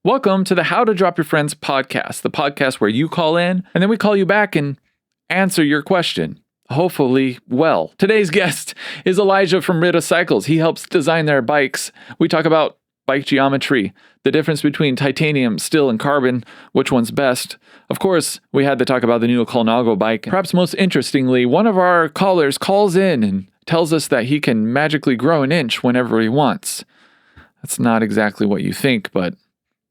Welcome to the How to Drop Your Friends podcast, the podcast where you call in and then we call you back and answer your question. Hopefully well. Today's guest is Elijah from Ritte Cycles. He helps design their bikes. We talk about bike geometry, the difference between titanium, steel, and carbon, which one's best. Of course, we had to talk about the new Colnalgo bike. Perhaps most interestingly, one of our callers calls in and tells us that he can magically grow an inch whenever he wants. That's not exactly what you think, but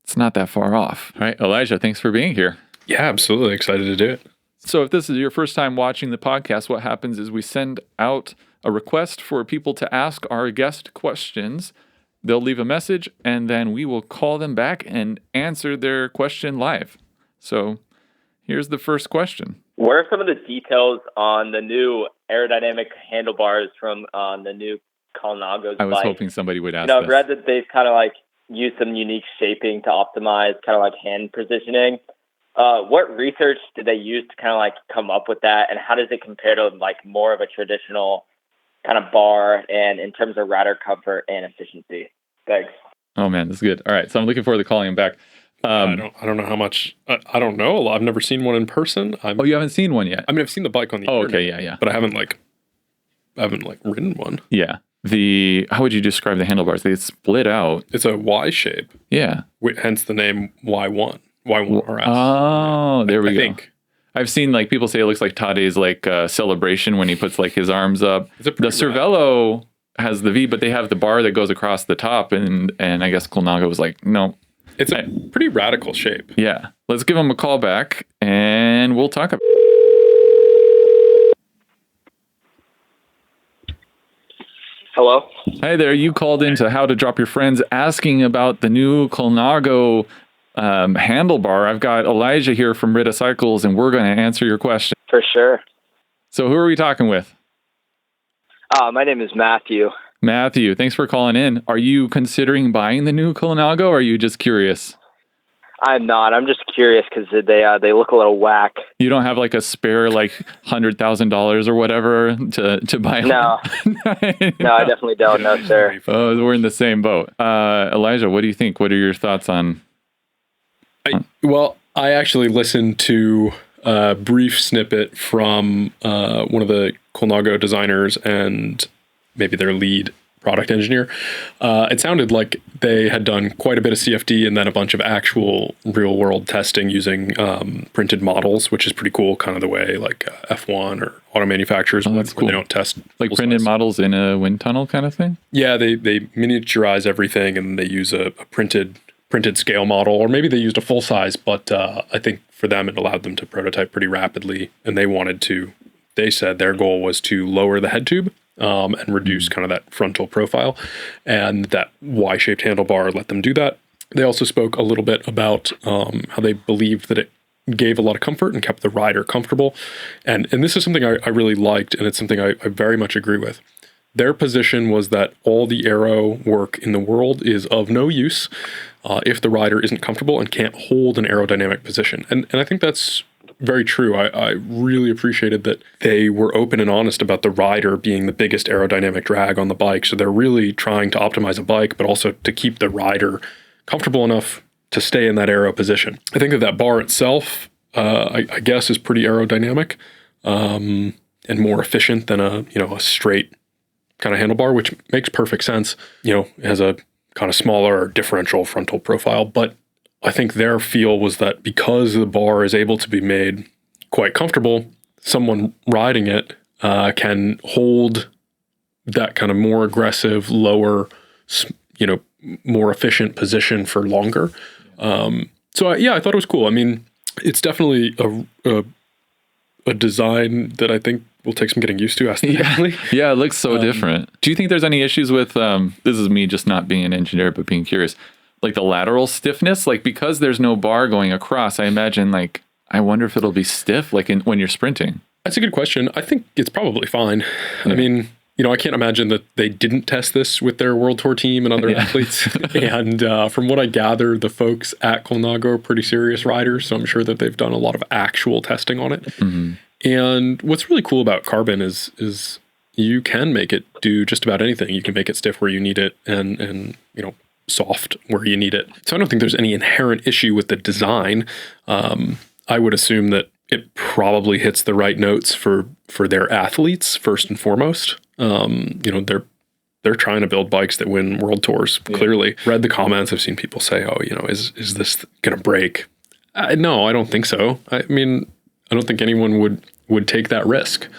it's not that far off. All right, Elijah, thanks for being here. Yeah, absolutely. Excited to do it. So if this is your first time watching the podcast, what happens is we send out a request for people to ask our guest questions. They'll leave a message, and then we will call them back and answer their question live. So here's the first question. What are some of the details on the new aerodynamic handlebars from the new Colnalgo's bike? I was hoping somebody would ask I've read that they've kind of used some unique shaping to optimize kind of hand positioning. What research did they use to kind of come up with that, and how does it compare to more of a traditional kind of bar and in terms of rider comfort and efficiency? Thanks. Oh man, that's good. All right, so I'm looking forward to calling him back. I don't know how much. I don't know. I've never seen one in person. Oh, you haven't seen one yet? I mean, I've seen the bike on the internet. Okay, yeah. But I haven't ridden one. Yeah. How would you describe the handlebars? They split out. It's a Y shape. Yeah. Hence the name Y1. Y1RS. Oh, there we go. I think. I've seen people say it looks like Tade's celebration when he puts his arms up. The Cervelo has the V, but they have the bar that goes across the top, and I guess Colnalgo was like, no. It's a pretty radical shape. Yeah. Let's give him a call back, and we'll talk about Hello? Hi there. You called into How to Drop Your Friends asking about the new Colnalgo handlebar. I've got Elijah here from Ritte Cycles, and we're going to answer your question. For sure. So who are we talking with? My name is Matthew. Matthew, thanks for calling in. Are you considering buying the new Colnalgo, or are you just curious? I'm not. I'm just curious because they look a little whack. You don't have a spare $100,000 or whatever to buy? No. No, I definitely don't. No, sir. Oh, we're in the same boat. Elijah, what do you think? What are your thoughts on? I actually listened to a brief snippet from one of the Colnalgo designers and maybe their lead product engineer. It sounded like they had done quite a bit of CFD and then a bunch of actual real world testing using printed models, which is pretty cool, kind of the way F1 or auto manufacturers where they don't test printed models in a wind tunnel kind of thing. Yeah, they miniaturize everything and they use a printed scale model, or maybe they used a full size, but I think for them it allowed them to prototype pretty rapidly, and they said their goal was to lower the head tube and reduce kind of that frontal profile, and that Y-shaped handlebar let them do that. They also spoke a little bit about how they believed that it gave a lot of comfort and kept the rider comfortable, and this is something I really liked, and it's something I very much agree with. Their position was that all the aero work in the world is of no use if the rider isn't comfortable and can't hold an aerodynamic position. And I think that's very true. I really appreciated that they were open and honest about the rider being the biggest aerodynamic drag on the bike. So they're really trying to optimize a bike, but also to keep the rider comfortable enough to stay in that aero position. I think that bar itself, I guess, is pretty aerodynamic and more efficient than a straight kind of handlebar, which makes perfect sense. It has a kind of smaller differential frontal profile, but I think their feel was that because the bar is able to be made quite comfortable, someone riding it can hold that kind of more aggressive, lower, more efficient position for longer. I thought it was cool. I mean, it's definitely a design that I think will take some getting used to aesthetically. Yeah, it looks so different. Do you think there's any issues with, this is me just not being an engineer, but being curious, the lateral stiffness? Because there's no bar going across, I imagine, I wonder if it'll be stiff, when you're sprinting. That's a good question. I think it's probably fine. Yeah. I mean, I can't imagine that they didn't test this with their World Tour team and other athletes. And from what I gather, the folks at Colnalgo are pretty serious riders, so I'm sure that they've done a lot of actual testing on it. Mm-hmm. And what's really cool about carbon is you can make it do just about anything. You can make it stiff where you need it and soft where you need it. So I don't think there's any inherent issue with the design. I would assume that it probably hits the right notes for their athletes first and foremost. They're trying to build bikes that win world tours. Clearly, read the comments. I've seen people say, "Oh, is this going to break?" No, I don't think so. I mean, I don't think anyone would take that risk,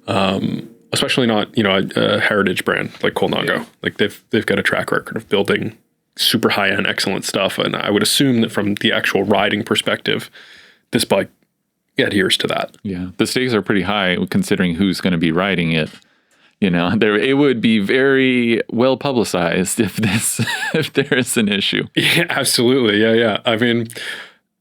especially not a heritage brand like Colnalgo. Yeah. Like they've got a track record of building super high end, excellent stuff, and I would assume that from the actual riding perspective, this bike adheres to that. Yeah, the stakes are pretty high considering who's going to be riding it. It would be very well publicized if there is an issue. Yeah, absolutely. Yeah. I mean,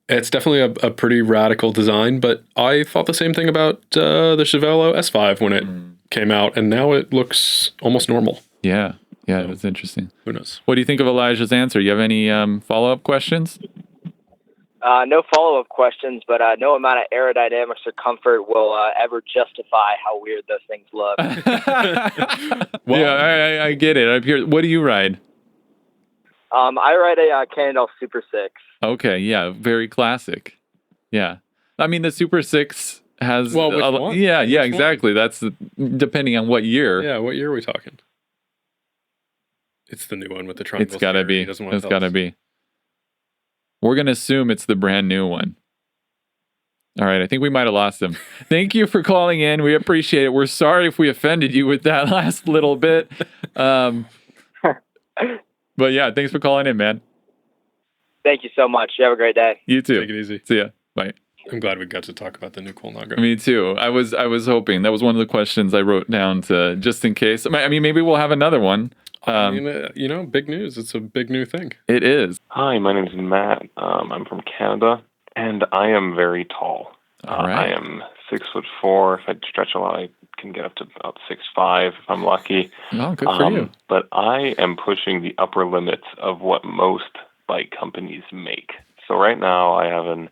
it's definitely a pretty radical design, but I thought the same thing about the Cervelo S5 when it came out, and now it looks almost normal. Yeah, that's interesting. Who knows? What do you think of Elijah's answer? You have any follow-up questions? No follow-up questions, but no amount of aerodynamics or comfort will ever justify how weird those things look. Well, yeah, I get it. What do you ride? I ride a Cannondale Super 6. Okay, yeah, very classic. Yeah. I mean, the Super 6 has... Well, which one? Yeah, exactly. One? That's depending on what year. Yeah, what year are we talking? It's the new one with the triangle. It's got to be. It's got to be. We're going to assume it's the brand new one. All right, I think we might have lost him. Thank you for calling in. We appreciate it. We're sorry if we offended you with that last little bit. But yeah, thanks for calling in, man. Thank you so much. You have a great day. You too. Take it easy. See ya. Bye. I'm glad we got to talk about the new Colnalgo. Me too. I was hoping. That was one of the questions I wrote down to just in case. I mean, maybe we'll have another one. Big news. It's a big new thing. It is. Hi, my name is Matt. I'm from Canada, and I am very tall. All right. I am 6'4". If I stretch a lot, I can get up to about 6'5" if I'm lucky. Oh, good for you. But I am pushing the upper limits of what most bike companies make. So right now, I have an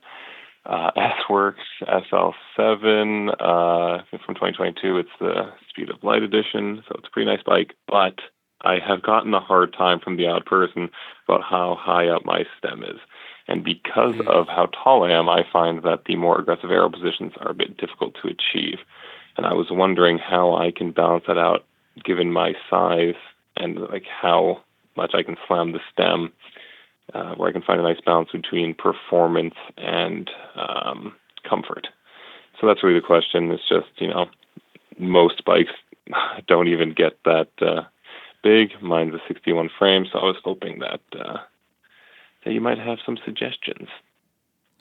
S-Works SL7 from 2022. It's the Speed of Light edition, so it's a pretty nice bike, but I have gotten a hard time from the odd person about how high up my stem is. And because of how tall I am, I find that the more aggressive aero positions are a bit difficult to achieve. And I was wondering how I can balance that out given my size and like how much I can slam the stem, where I can find a nice balance between performance and comfort. So that's really the question. It's just, most bikes don't even get that big. Mine's a 61 frame, so I was hoping that you might have some suggestions.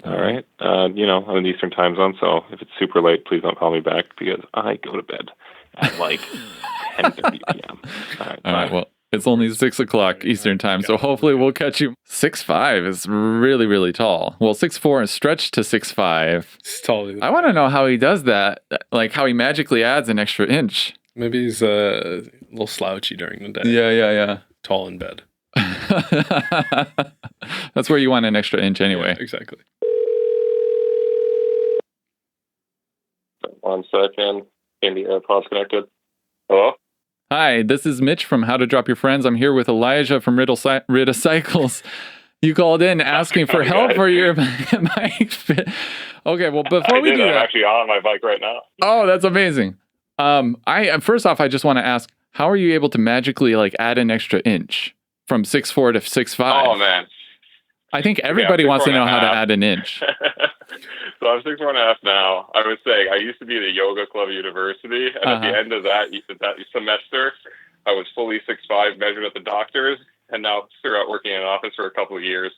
All right. I'm in the Eastern time zone, so if it's super late, please don't call me back because I go to bed at like 10:30 p.m. All right. Well, it's only 6 o'clock Eastern time, so hopefully we'll catch you. 6'5" is really, really tall. Well, 6'4" is stretched to 6'5". It's tall. I want to know how he does that, like how he magically adds an extra inch. Maybe he's a little slouchy during the day. Yeah. Tall in bed. That's where you want an extra inch anyway. Yeah, exactly. 1 second. Can the AirPods connected? Hello? Hi, this is Mitch from How to Drop Your Friends. I'm here with Elijah from Ritte Cycles. You called in asking for help for your bike fit. Okay, well, before we do that... I'm actually on my bike right now. Oh, that's amazing. First off, I just want to ask, how are you able to magically add an extra inch from 6'4" to 6'5"? Oh, man. I think everybody wants to know how to add an inch. So I'm 6'4.5" now. I was saying I used to be at a yoga club at university, and at the end of that semester, I was fully 6'5", measured at the doctor's, and now throughout working in an office for a couple of years,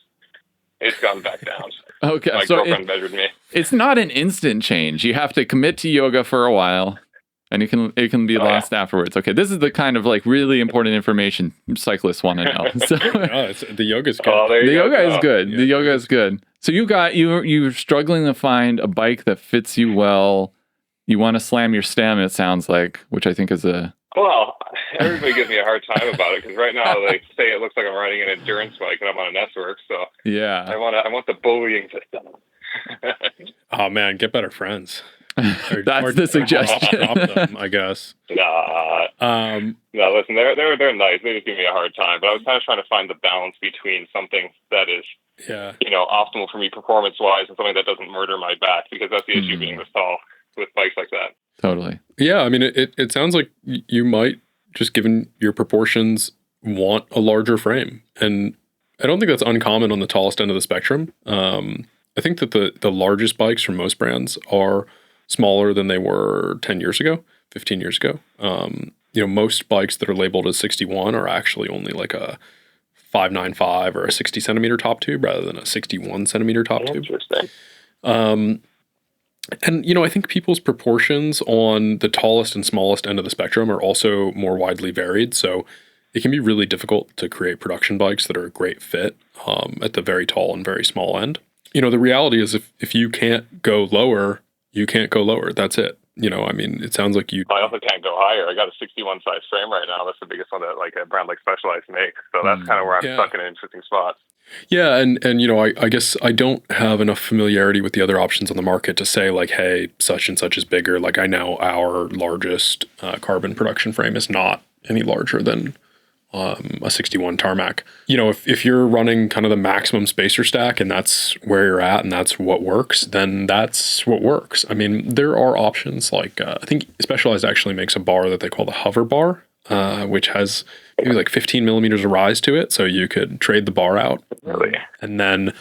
it's gone back down. Okay, My girlfriend measured me. It's not an instant change. You have to commit to yoga for a while, and it can be lost afterwards. Okay, this is the kind of really important information cyclists want to know. So, the yoga's good. The yoga is good. The yoga is good. So you're struggling to find a bike that fits you well. You want to slam your stem, it sounds like, which I think is a... Well, everybody gives me a hard time about it because right now they say it looks like I'm riding an endurance bike and I'm on an S-Works. So yeah, I want the bullying system. Oh man, get better friends. That's the suggestion. Drop them, I guess. Nah. No, listen, they're nice. They just give me a hard time. But I was kind of trying to find the balance between something that is, optimal for me performance-wise and something that doesn't murder my back, because that's the issue being this tall with bikes like that. Totally. Yeah, I mean, it sounds like you might, just given your proportions, want a larger frame. And I don't think that's uncommon on the tallest end of the spectrum. I think that the largest bikes from most brands are smaller than they were 10 years ago, 15 years ago. Most bikes that are labeled as 61 are actually only like a 595 or a 60 centimeter top tube rather than a 61 centimeter top tube. Interesting. And, I think people's proportions on the tallest and smallest end of the spectrum are also more widely varied. So it can be really difficult to create production bikes that are a great fit at the very tall and very small end. The reality is if you can't go lower, you can't go lower. That's it. It sounds like you... I also can't go higher. I got a 61 size frame right now. That's the biggest one that like a brand like Specialized makes. So that's kind of where I'm stuck in an interesting spot. Yeah, and I guess I don't have enough familiarity with the other options on the market to say like, hey, such and such is bigger. Like I know our largest carbon production frame is not any larger than a 61 tarmac. If you're running kind of the maximum spacer stack and that's where you're at and that's what works, then that's what works. I mean, there are options like I think Specialized actually makes a bar that they call the hover bar, which has maybe like 15 millimeters of rise to it. So you could trade the bar out and then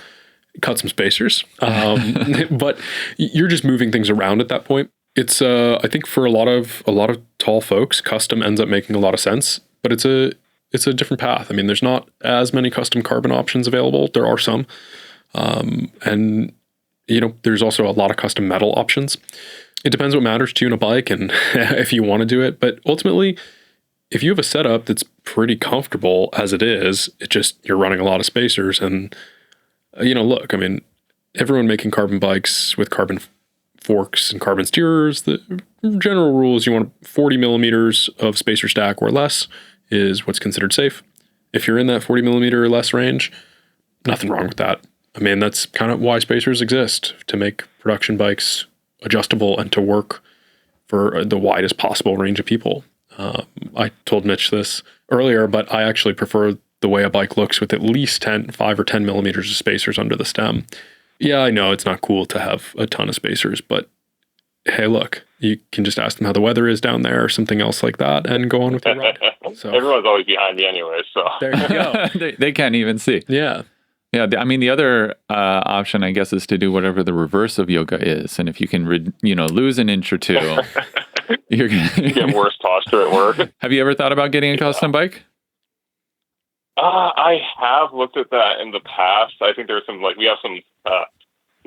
cut some spacers. But you're just moving things around at that point. It's I think for a lot of tall folks, custom ends up making a lot of sense, but it's a different path. I mean, there's not as many custom carbon options available. There are some. And there's also a lot of custom metal options. It depends what matters to you in a bike and if you want to do it. But ultimately, if you have a setup that's pretty comfortable as it is, you're running a lot of spacers. And, look, I mean, everyone making carbon bikes with carbon forks and carbon steerers, the general rule is you want 40 millimeters of spacer stack or less is what's considered safe. If you're in that 40 millimeter or less range, nothing wrong with that. I mean, that's kind of why spacers exist, to make production bikes adjustable and to work for the widest possible range of people. I told Mitch this earlier, but I actually prefer the way a bike looks with at least 5 or 10 millimeters of spacers under the stem. Yeah, I know it's not cool to have a ton of spacers, but hey, look, you can just ask them how the weather is down there or something else like that and go on with your ride. So, everyone's always behind me anyway, so. There you go. they can't even see. Yeah. Yeah, I mean, the other option, I guess, is to do whatever the reverse of yoga is. And if you can, lose an inch or two, you're going to get worse posture at work. Have you ever thought about getting a custom bike? I have looked at that in the past. I think there's we have some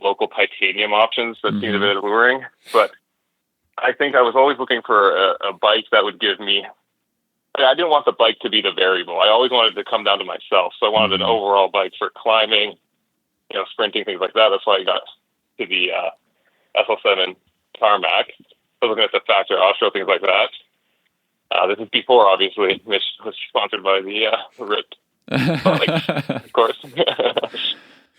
local titanium options that seem a bit alluring. But I think I was always looking for a bike that would give me... I didn't want the bike to be the variable. I always wanted it to come down to myself. So I wanted an overall bike for climbing, sprinting, things like that. That's why I got to the SL7 tarmac. So looking at the factor offshore, things like that. This is before, obviously, Mitch was sponsored by the Ritte, of course.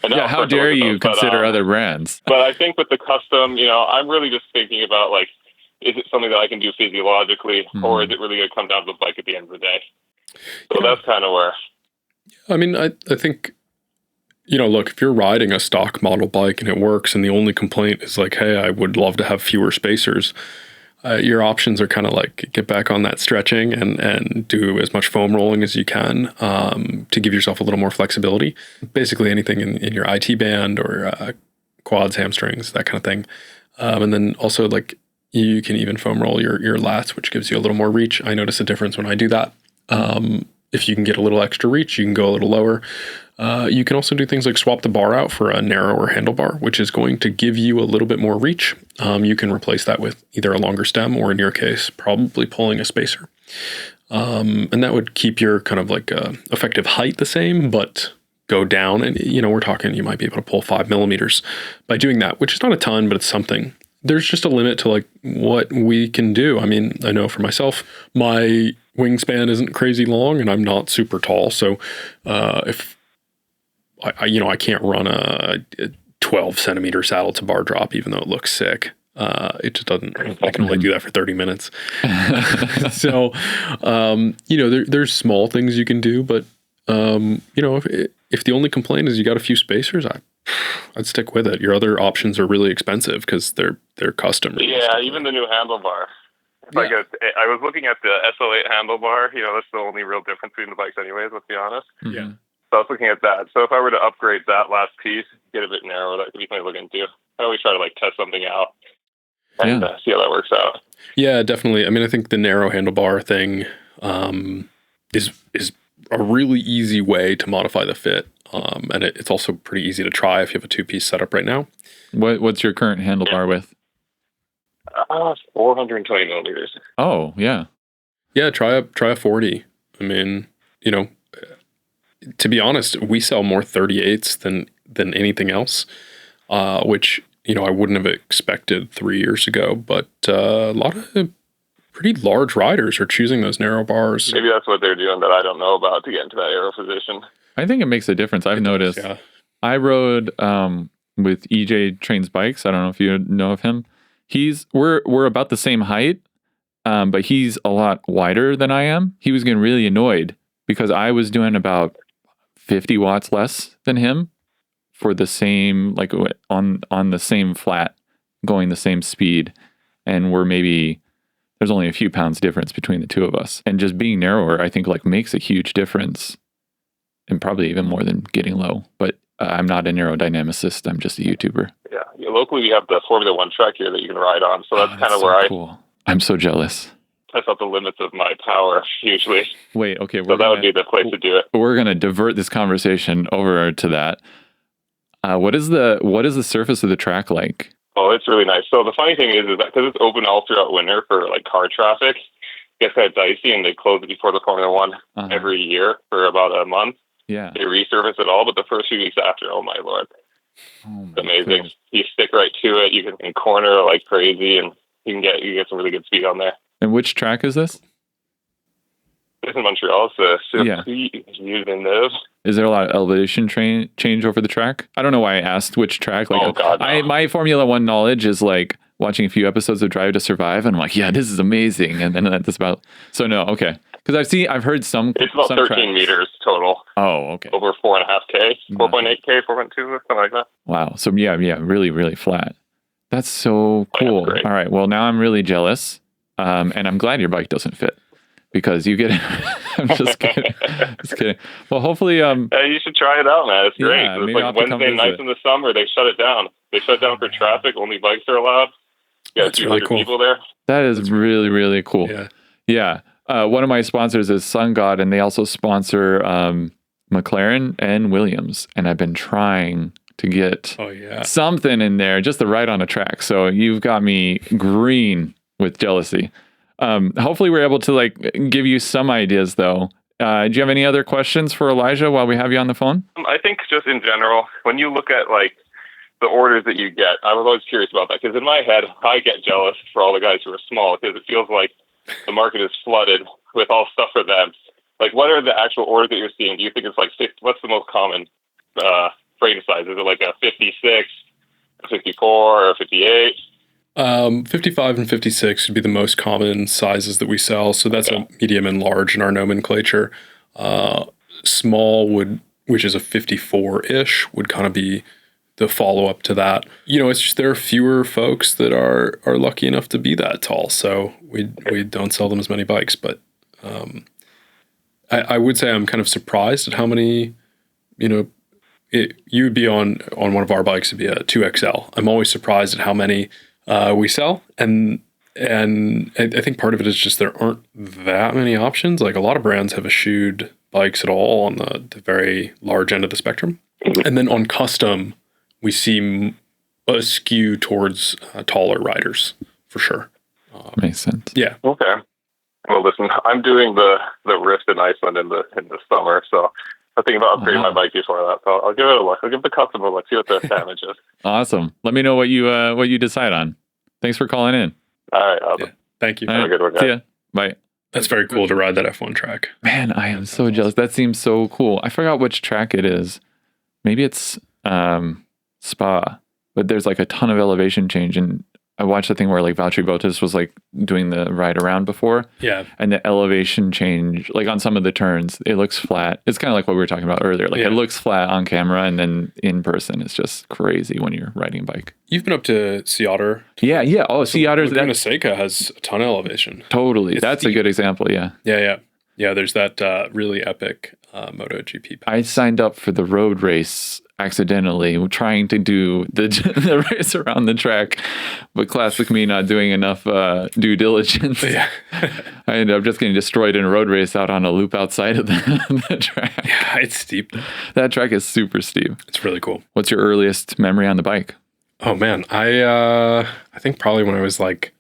Yeah, how dare you consider other brands? But I think with the custom, I'm really just thinking about, is it something that I can do physiologically, or is it really going to come down to the bike at the end of the day? So that's kind of where... I mean, I think, look, if you're riding a stock model bike and it works and the only complaint is hey, I would love to have fewer spacers, your options are kind of get back on that stretching and do as much foam rolling as you can to give yourself a little more flexibility. Basically anything in your IT band or quads, hamstrings, that kind of thing. And then also you can even foam roll your lats, which gives you a little more reach. I notice a difference when I do that. If you can get a little extra reach, you can go a little lower. You can also do things like swap the bar out for a narrower handlebar, which is going to give you a little bit more reach. You can replace that with either a longer stem or, in your case, probably pulling a spacer. And that would keep your kind of effective height the same, but go down. And, we're talking you might be able to pull 5 millimeters by doing that, which is not a ton, but it's something. There's just a limit to what we can do. I mean, I know for myself, my wingspan isn't crazy long and I'm not super tall. So if I can't run a 12 centimeter saddle to bar drop, even though it looks sick. It just doesn't. I can only do that for 30 minutes. So, there's small things you can do, but if the only complaint is you got a few spacers, I'd stick with it. Your other options are really expensive because they're custom. Yeah, even the new handlebar. I was looking at the SL8 handlebar. That's the only real difference between the bikes, anyways. Let's be honest. Yeah. So I was looking at that. So if I were to upgrade that last piece, get a bit narrower, that could be something to look into. I always try to test something out and see how that works out. Yeah, definitely. I mean, I think the narrow handlebar thing is a really easy way to modify the fit, and it's also pretty easy to try if you have a 2-piece setup right now. What's your current handlebar with? 420 millimeters. Oh, yeah. Yeah, try a 40. I mean, to be honest, we sell more 38s than anything else, which I wouldn't have expected 3 years ago. But a lot of pretty large riders are choosing those narrow bars. Maybe that's what they're doing that I don't know about to get into that aero position. I think it makes a difference. I've noticed. Yeah. I rode with EJ Trains Bikes. I don't know if you know of him. We're about the same height, but he's a lot wider than I am. He was getting really annoyed because I was doing about 50 watts less than him for the same, on the same flat, going the same speed. And there's only a few pounds difference between the two of us. And just being narrower, I think makes a huge difference, and probably even more than getting low. But I'm not an aerodynamicist. I'm just a YouTuber. Yeah. Locally, we have the Formula One track here that you can ride on. So that's kind of where cool. I'm so jealous. I felt the limits of my power usually. Wait, okay. So that would be the place to do it. We're going to divert this conversation over to that. What is the surface of the track like? Oh, it's really nice. So the funny thing is that because it's open all throughout winter for car traffic, it gets kind of dicey, and they close it before the Formula One every year for about a month. Yeah. They resurface it all, but the first few weeks after, oh my Lord. It's amazing. Goodness. You stick right to it. You can corner like crazy, and you get some really good speed on there. And which track is this? This is in Montreal. It's Villeneuve. Is there a lot of elevation change over the track? I don't know why I asked which track. Oh God, no. My Formula One knowledge is watching a few episodes of Drive to Survive, and I'm like, yeah, this is amazing. And then that's about. So no, okay, because I've heard some. It's about 13 meters total. Oh, okay. Over 4.5K, 4.8K, 4.2, something like that. Wow. So yeah, really, really flat. That's so cool. Oh, yeah, all right. Well, now I'm really jealous, and I'm glad your bike doesn't fit. Because you get I'm just kidding. Well, hopefully hey, you should try it out, man. It's great. Yeah, it's like Wednesday nights in the summer, they shut it down. They shut it down for traffic, only bikes are allowed. Yeah, that's really cool. People there. That is really, really cool. Yeah. One of my sponsors is Sun God, and they also sponsor McLaren and Williams. And I've been trying to get something in there just to ride on a track. So you've got me green with jealousy. Hopefully we're able to give you some ideas though. Do you have any other questions for Elijah while we have you on the phone? I think just in general, when you look at the orders that you get, I was always curious about that because in my head, I get jealous for all the guys who are small because it feels like the market is flooded with all stuff for them. What are the actual orders that you're seeing? Do you think it's 50, what's the most common frame size? Is it a 56, a 54, or a 58? 55 and 56 would be the most common sizes that we sell. So that's a medium and large in our nomenclature. Small which is a 54-ish, would kind of be the follow-up to that. It's just there are fewer folks that are lucky enough to be that tall. So we don't sell them as many bikes. But I would say I'm kind of surprised at how many, you would be on one of our bikes, it'd be a 2XL. I'm always surprised at how many we sell, and I think part of it is just there aren't that many options. A lot of brands have eschewed bikes at all on the very large end of the spectrum, and then on custom, we see a skew towards taller riders for sure. Makes sense. Yeah. Okay. Well, listen, I'm doing the Rift in Iceland in the summer, so I'm thinking about upgrading my bike before that. So I'll give it a look. I'll give the custom a look, see what the damage is. Awesome. Let me know what you decide on. Thanks for calling in. All right. Awesome. Thank you. Have a good one, guys. See ya. Bye. That's very cool to ride that F1 track. Man, I am so jealous. That seems so cool. I forgot which track it is. Maybe it's Spa, but there's a ton of elevation change, and I watched the thing where like Valtteri Bottas was like doing the ride around before. Yeah. And the elevation change, like on some of the turns, it looks flat. It's kind of like what we were talking about earlier. Like it looks flat on camera, and then in person, it's just crazy when you're riding a bike. You've been up to Sea Otter. Yeah. Oh, Sea Otter. Laguna Seca has a ton of elevation. Totally. That's steep. A good example. Yeah. Yeah, there's that really epic MotoGP pass. I signed up for the road race accidentally, trying to do the race around the track, but classic me not doing enough due diligence. Yeah. I ended up just getting destroyed in a road race out on a loop outside of the track. Yeah, it's steep. That track is super steep. It's really cool. What's your earliest memory on the bike? Oh man, I think probably when I was like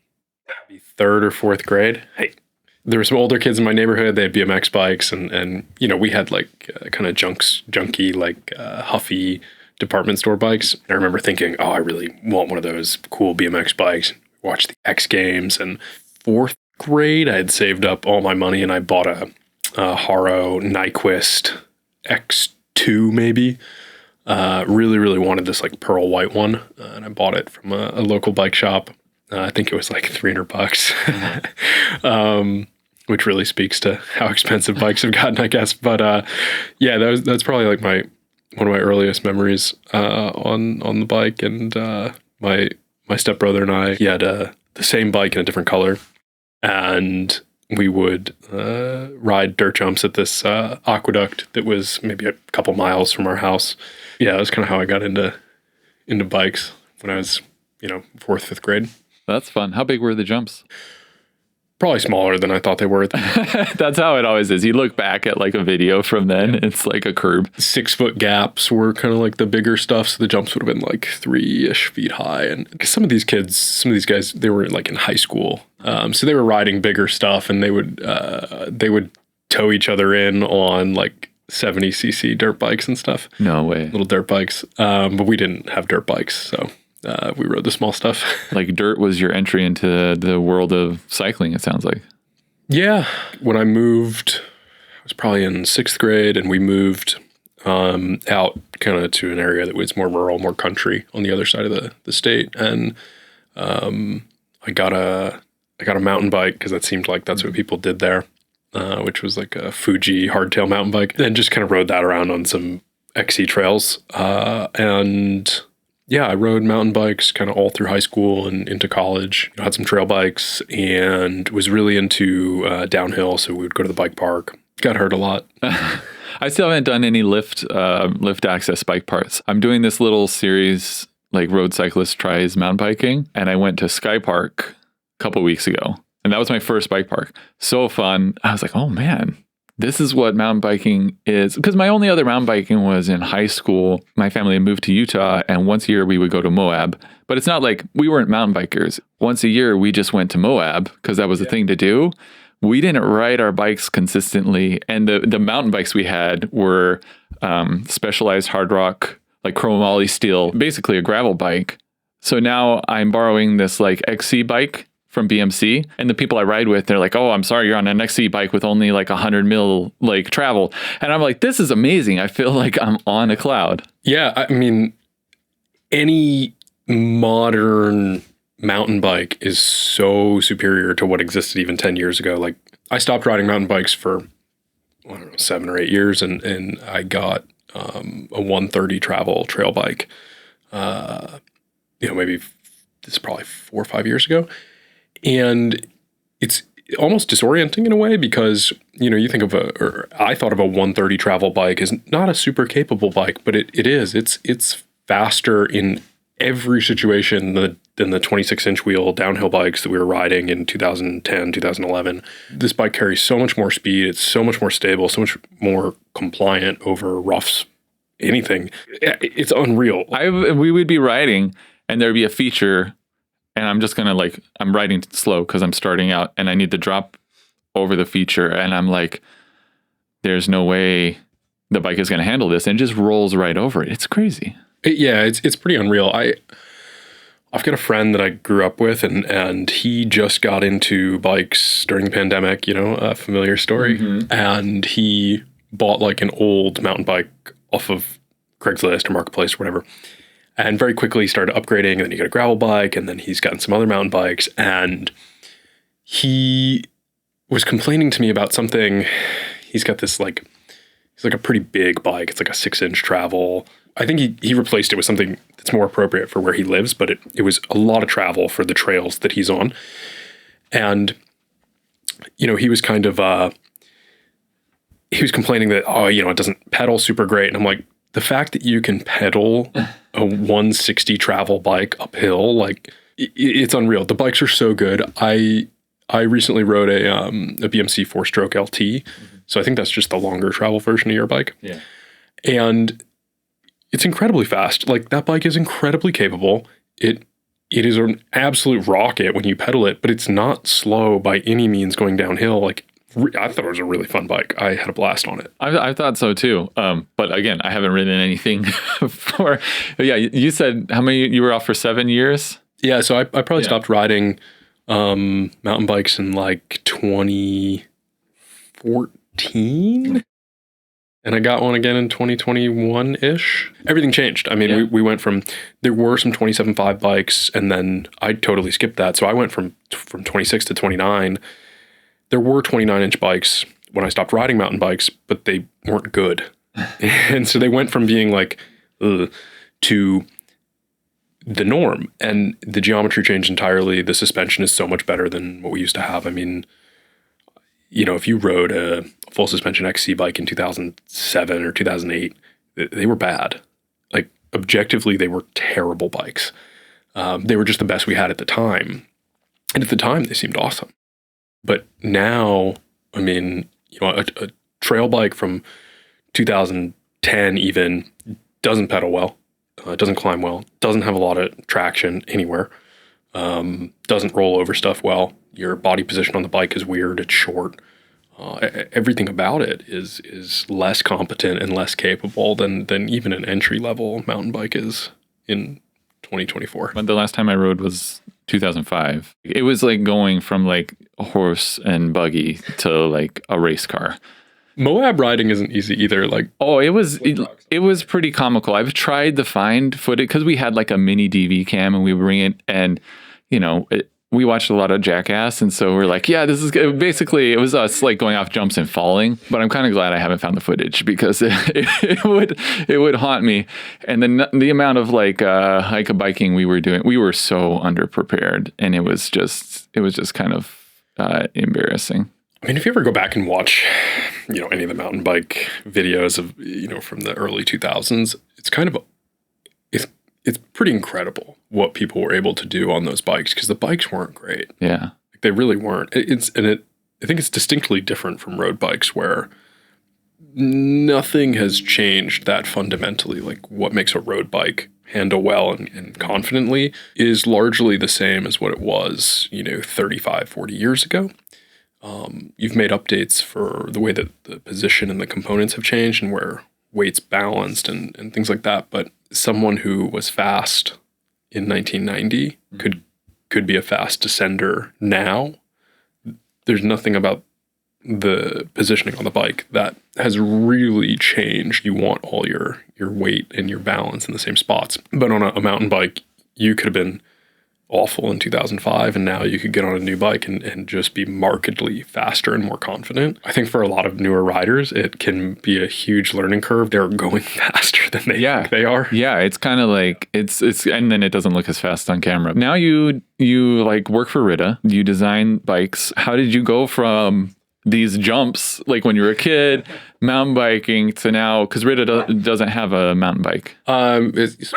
maybe 3rd or 4th grade. There were some older kids in my neighborhood. They had BMX bikes, and you know, we had like kind of junky, like huffy department store bikes. And I remember thinking, oh, I really want one of those cool BMX bikes. Watch the X Games. And 4th grade, I had saved up all my money, and I bought a Haro Nyquist X2 maybe. Really, really wanted this like pearl white one, and I bought it from a local bike shop. I think it was like $300. Which really speaks to how expensive bikes have gotten, I guess. But yeah, that's probably like one of my earliest memories on the bike. And my stepbrother and I, he had the same bike in a different color, and we would ride dirt jumps at this aqueduct that was maybe a couple miles from our house. Yeah, that was kind of how I got into bikes when I was 4th, 5th grade. That's fun. How big were the jumps? Probably smaller than I thought they were. That's how it always is. You look back at like a video from then, it's like a curb. 6-foot gaps were kind of like the bigger stuff. So the jumps would have been like 3-ish feet high. And some of these guys, they were like in high school. So they were riding bigger stuff, and they would tow each other in on like 70cc dirt bikes and stuff. No way. Little dirt bikes. But we didn't have dirt bikes. So we rode the small stuff. Like dirt was your entry into the world of cycling, it sounds like. Yeah. When I moved, I was probably in 6th grade, and we moved out kind of to an area that was more rural, more country on the other side of the state. And I got a mountain bike because that seemed like that's what people did there, which was like a Fuji hardtail mountain bike. And just kind of rode that around on some XC trails. And yeah, I rode mountain bikes kind of all through high school and into college. I had some trail bikes and was really into downhill. So we would go to the bike park. Got hurt a lot. I still haven't done any lift access bike parts. I'm doing this little series like Road Cyclist Tries Mountain Biking, and I went to Sky Park a couple weeks ago, and that was my first bike park. So fun. I was like, oh man, this is what mountain biking is. Because my only other mountain biking was in high school. My family had moved to Utah, and once a year we would go to Moab. But it's not like we weren't mountain bikers. Once a year we just went to Moab because that was the thing to do. We didn't ride our bikes consistently. And the mountain bikes we had were Specialized Hard Rock, like chromoly steel, basically a gravel bike. So now I'm borrowing this like XC bike from BMC, and the people I ride with, they're like, oh, I'm sorry, you're on an XC bike with only like 100 mil like travel. And I'm like, this is amazing. I feel like I'm on a cloud. Yeah. I mean, any modern mountain bike is so superior to what existed even 10 years ago. Like I stopped riding mountain bikes for, 7 or 8 years, and I got a 130 travel trail bike. Maybe this is probably 4 or 5 years ago. And it's almost disorienting in a way because, you think of I thought of a 130 travel bike as not a super capable bike, but it is. It's faster in every situation than the 26-inch wheel downhill bikes that we were riding in 2010, 2011. This bike carries so much more speed. It's so much more stable, so much more compliant over roughs, anything. It's unreal. We would be riding, and there'd be a feature, and I'm just going to I'm riding slow because I'm starting out, and I need to drop over the feature, and I'm like, there's no way the bike is going to handle this, and it just rolls right over it. It's crazy. It's pretty unreal. I've got a friend that I grew up with, and he just got into bikes during the pandemic, a familiar story. Mm-hmm. And he bought like an old mountain bike off of Craigslist or Marketplace or whatever. And very quickly he started upgrading, and then he got a gravel bike, and then he's gotten some other mountain bikes. And he was complaining to me about something. He's got this it's like a pretty big bike. It's like a 6-inch travel. I think he replaced it with something that's more appropriate for where he lives, but it was a lot of travel for the trails that he's on. And, he was kind of, he was complaining that, it doesn't pedal super great. And I'm like, the fact that you can pedal a 160 travel bike uphill, it's unreal. The bikes are so good. I recently rode a BMC 4-stroke LT. Mm-hmm. So I think that's just the longer travel version of your bike. Yeah. And it's incredibly fast. That bike is incredibly capable. It is an absolute rocket when you pedal it, but it's not slow by any means going downhill. I thought it was a really fun bike. I had a blast on it. I thought so too. But again, I haven't ridden anything for, yeah, you said how many, you were off for 7 years? Yeah. So I probably stopped riding mountain bikes in 2014. And I got one again in 2021-ish. Everything changed. I mean, we went from, there were some 27.5 bikes, and then I totally skipped that. So I went from 26 to 29. There were 29-inch bikes when I stopped riding mountain bikes, but they weren't good. And so they went from being to the norm, and the geometry changed entirely. The suspension is so much better than what we used to have. I mean, if you rode a full suspension XC bike in 2007 or 2008, they were bad. Objectively, they were terrible bikes. They were just the best we had at the time. And at the time, they seemed awesome. But now, I mean, a trail bike from 2010 even doesn't pedal well, doesn't climb well, doesn't have a lot of traction anywhere, doesn't roll over stuff well. Your body position on the bike is weird. It's short. Everything about it is less competent and less capable than even an entry-level mountain bike is in 2024. But the last time I rode was 2005. It was going from a horse and buggy to a race car. Moab riding isn't easy either. It was pretty comical. I've tried to find footage because we had a mini DV cam and we bring it, and we watched a lot of Jackass, and so we're yeah, this is good. Basically it was us going off jumps and falling. But I'm kind of glad I haven't found the footage because it would haunt me. And then the amount of hike biking we were doing, we were so underprepared, and it was just kind of embarrassing. I mean, if you ever go back and watch, any of the mountain bike videos of, from the early 2000s, it's kind of it's pretty incredible what people were able to do on those bikes, because the bikes weren't great. Yeah. They really weren't. I think it's distinctly different from road bikes, where nothing has changed that fundamentally. What makes a road bike handle well and confidently is largely the same as what it was, 35, 40 years ago. You've made updates for the way that the position and the components have changed and where weight's balanced and things like that. But someone who was fast in 1990 could be a fast descender now. There's nothing about the positioning on the bike that has really changed. You want all your weight and your balance in the same spots. But on a mountain bike, you could have been awful in 2005, and now you could get on a new bike and just be markedly faster and more confident. I think for a lot of newer riders, it can be a huge learning curve. They're going faster than they think they are. Yeah, it's kind of it's and then it doesn't look as fast on camera. Now you work for Ritte, you design bikes. How did you go from these jumps when you were a kid, mountain biking, to now, because Ritte doesn't have a mountain bike? It's,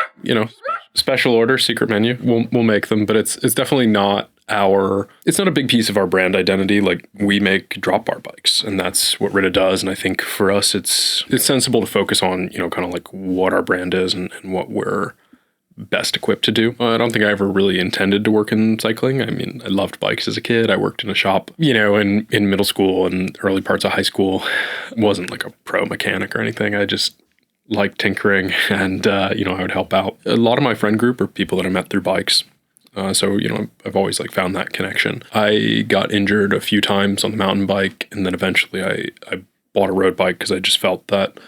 special order, secret menu. We'll make them, but it's definitely not it's not a big piece of our brand identity. We make drop bar bikes, and that's what Ritte does. And I think for us, it's sensible to focus on, kind of what our brand is and what we're best equipped to do. I don't think I ever really intended to work in cycling. I mean, I loved bikes as a kid. I worked in a shop, in middle school and early parts of high school. I wasn't a pro mechanic or anything. I just liked tinkering, and, I would help out. A lot of my friend group are people that I met through bikes. So, I've always found that connection. I got injured a few times on the mountain bike, and then eventually I bought a road bike because I just felt that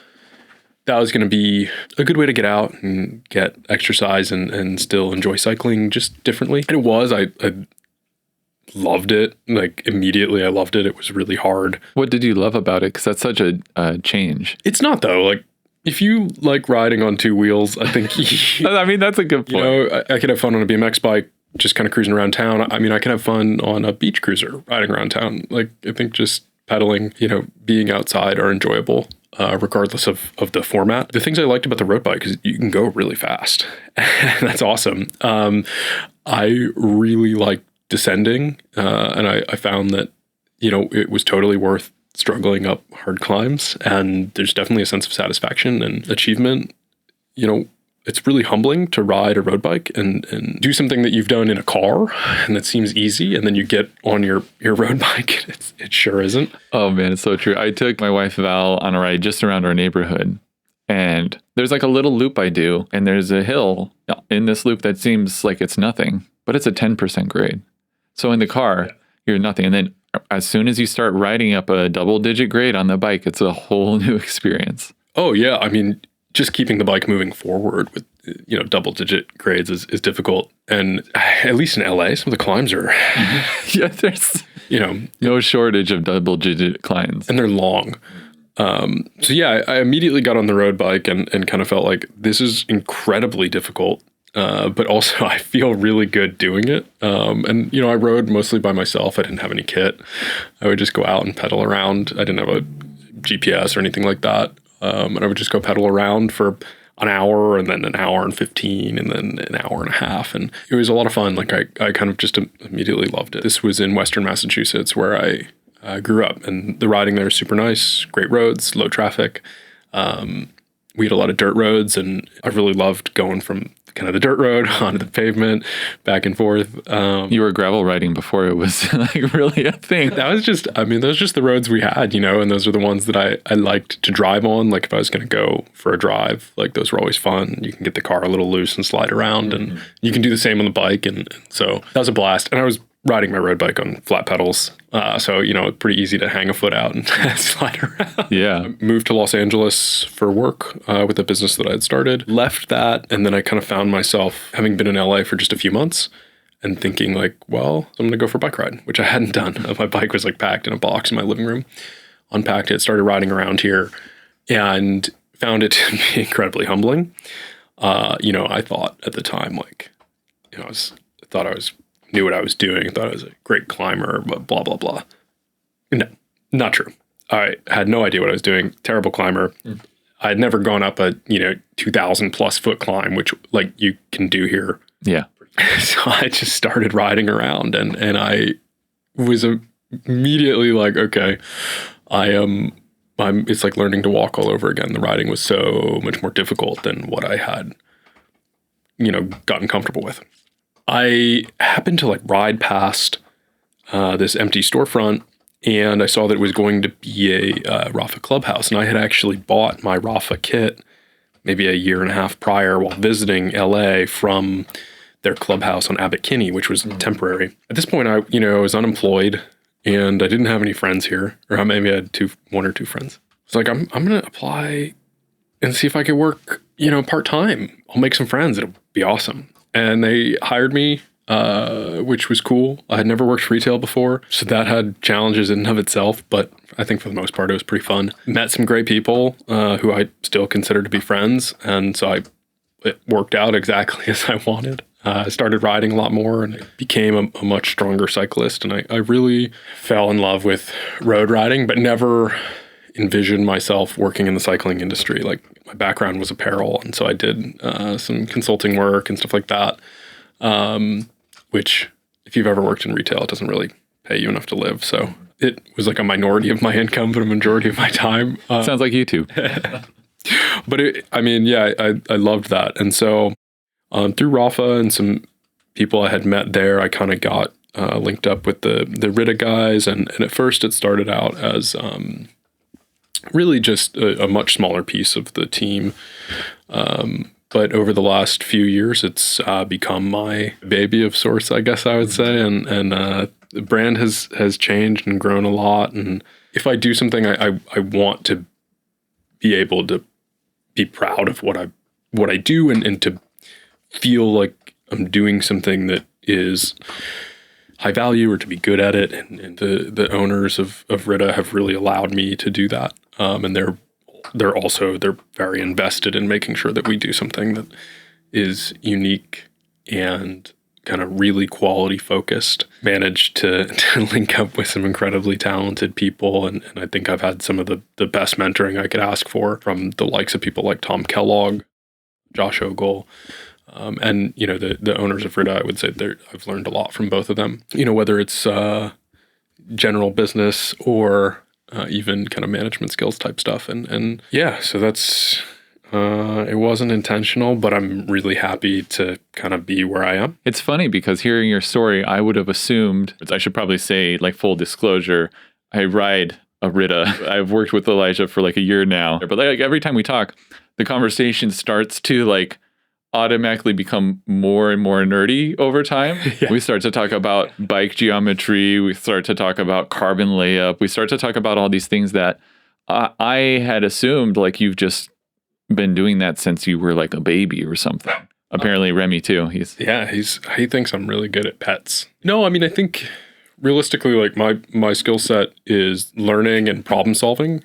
that was going to be a good way to get out and get exercise and still enjoy cycling just differently. And it was, I loved it. Like immediately I loved it. It was really hard. What did you love about it? Because that's such a change. It's not though. Like if you like riding on two wheels, I think, I mean, that's a good point. You know, I could have fun on a BMX bike, just kind of cruising around town. I mean, I can have fun on a beach cruiser riding around town. Like I think just pedaling, you know, being outside are enjoyable. Regardless of the format. The things I liked about the road bike is you can go really fast. That's awesome. I really like descending, and I found that, you know, it was totally worth struggling up hard climbs, and there's definitely a sense of satisfaction and achievement. You know, it's really humbling to ride a road bike and do something that you've done in a car and that seems easy, and then you get on your road bike. It sure isn't. Oh man, it's so true. I took my wife Val on a ride just around our neighborhood, and there's like a little loop I do, and there's a hill in this loop that seems like it's nothing, but it's a 10% grade. So in the car, you're nothing. And then as soon as you start riding up a double-digit grade on the bike, it's a whole new experience. Oh yeah, I mean, just keeping the bike moving forward with, you know, double-digit grades is difficult. And at least in LA, some of the climbs are, Yeah, there's, you know, no shortage of double-digit climbs. and they're long. So yeah, I immediately got on the road bike and kind of felt like this is incredibly difficult. But also I feel really good doing it. And, you know, I rode mostly by myself. I didn't have any kit. I would just go out and pedal around. I didn't have a GPS or anything like that. And I would just go pedal around for an hour and then an hour and 15 and then an hour and a half. And it was a lot of fun. Like I kind of just immediately loved it. This was in Western Massachusetts where I grew up, and the riding there is super nice, great roads, low traffic. We had a lot of dirt roads, and I really loved going from kind of the dirt road onto the pavement, back and forth. You were gravel riding before it was like really a thing. That was just, I mean, those were just the roads we had, you know, and those are the ones that I liked to drive on. Like if I was going to go for a drive, like those were always fun. You can get the car a little loose and slide around, and you can do the same on the bike. And so that was a blast. And I was riding my road bike on flat pedals. So, you know, pretty easy to hang a foot out and slide around. Yeah. I moved to Los Angeles for work with a business that I had started, left that. And then I kind of found myself having been in LA for just a few months and thinking like, well, I'm going to go for a bike ride, which I hadn't done. My bike was like packed in a box in my living room, unpacked it, started riding around here, and found it to be incredibly humbling. You know, I thought at the time, like, you know, knew what I was doing, thought I was a great climber, but blah, blah, blah. No, not true. I had no idea what I was doing. Terrible climber. I had never gone up a, 2,000 plus foot climb, which like you can do here. Yeah. So I just started riding around, and I was immediately like, okay, it's like learning to walk all over again. The riding was so much more difficult than what I had, gotten comfortable with. I happened to like ride past this empty storefront, and I saw that it was going to be a Rafa clubhouse. And I had actually bought my Rafa kit maybe a year and a half prior while visiting LA from their clubhouse on Abbot Kinney, which was temporary. At this point, I was unemployed and I didn't have any friends here, or maybe I had one or two friends. It's like, I'm going to apply and see if I could work, part-time. I'll make some friends. It'll be awesome. And they hired me, which was cool. I had never worked retail before, so that had challenges in and of itself, but I think for the most part, it was pretty fun. Met some great people who I still consider to be friends, and so it worked out exactly as I wanted. I started riding a lot more and became a much stronger cyclist, and I really fell in love with road riding, but never envisioned myself working in the cycling industry. Like, my background was apparel, and so I did some consulting work and stuff like that, which, if you've ever worked in retail, it doesn't really pay you enough to live. So it was like a minority of my income, but a majority of my time. Sounds like you too. But I loved that. And so through Rafa and some people I had met there, I kind of got linked up with the Ritte guys. And at first it started out as really just a much smaller piece of the team. But over the last few years, it's become my baby of sorts, I guess I would say. And the brand has changed and grown a lot. And if I do something, I want to be able to be proud of what I do and to feel like I'm doing something that is high value or to be good at it. And the owners of Ritte have really allowed me to do that. And they're very invested in making sure that we do something that is unique and kind of really quality focused. Managed to link up with some incredibly talented people. And I think I've had some of the best mentoring I could ask for from the likes of people like Tom Kellogg, Josh Ogle, and, you know, the owners of Ritte. I would say I've learned a lot from both of them, you know, whether it's general business or even kind of management skills type stuff. And yeah, so that's, it wasn't intentional, but I'm really happy to kind of be where I am. It's funny because hearing your story, I would have assumed, I should probably say, like, full disclosure, I ride a Ritte. I've worked with Elijah for like a year now, but like every time we talk, the conversation starts to like automatically become more and more nerdy over time. Yeah. We start to talk about bike geometry. We start to talk about carbon layup. We start to talk about all these things that I had assumed like you've just been doing that since you were like a baby or something. Apparently Remy too. He thinks I'm really good at pets. No, I mean, I think realistically, like my skill set is learning and problem solving.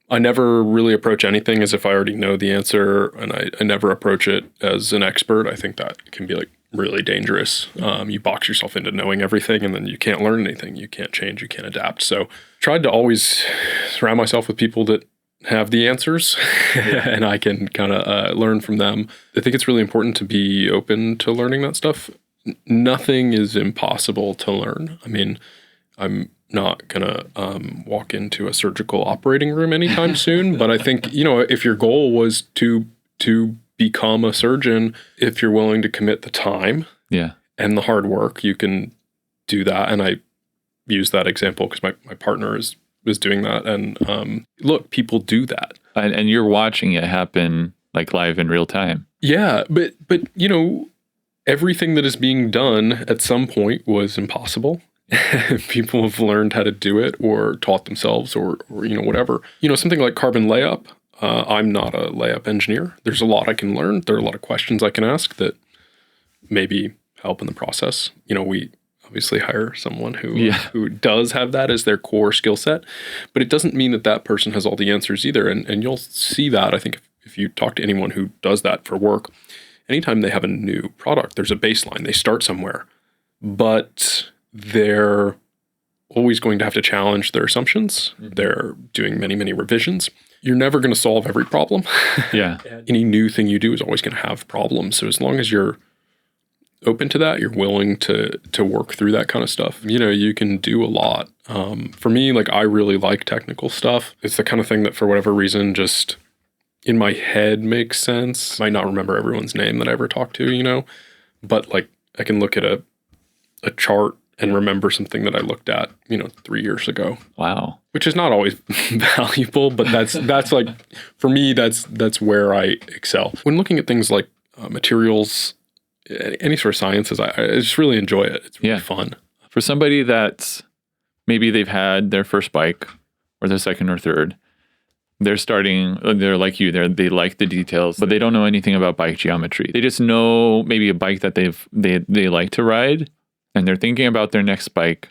I never really approach anything as if I already know the answer, and I never approach it as an expert. I think that can be like really dangerous. You box yourself into knowing everything, and then you can't learn anything. You can't change. You can't adapt. So tried to always surround myself with people that have the answers and I can kind of learn from them. I think it's really important to be open to learning that stuff. Nothing is impossible to learn. I mean, I'm not gonna walk into a surgical operating room anytime soon, but I think, you know, if your goal was to become a surgeon, if you're willing to commit the time and the hard work, you can do that. And I use that example because my partner is doing that. And look, people do that. And you're watching it happen like live in real time. Yeah, but you know, everything that is being done at some point was impossible. People have learned how to do it or taught themselves or you know, whatever. You know, something like carbon layup. I'm not a layup engineer. There's a lot I can learn. There are a lot of questions I can ask that maybe help in the process. You know, we obviously hire someone who does have that as their core skill set, but it doesn't mean that person has all the answers either. And you'll see that, I think, if you talk to anyone who does that for work, anytime they have a new product, there's a baseline. They start somewhere, but they're always going to have to challenge their assumptions. Mm-hmm. They're doing many, many revisions. You're never going to solve every problem. Yeah. Any new thing you do is always going to have problems. So as long as you're open to that, you're willing to work through that kind of stuff, you know, you can do a lot. For me, like, I really like technical stuff. It's the kind of thing that for whatever reason, just in my head makes sense. Might not remember everyone's name that I ever talked to, you know, but like I can look at a chart and remember something that I looked at, you know, 3 years ago. Wow. Which is not always valuable, but that's like, for me, that's where I excel. When looking at things like materials, any sort of sciences, I just really enjoy it. It's really fun. For somebody that's maybe they've had their first bike or their second or third, they're like you, they like the details, but they don't know anything about bike geometry. They just know maybe a bike that they like to ride, and they're thinking about their next bike.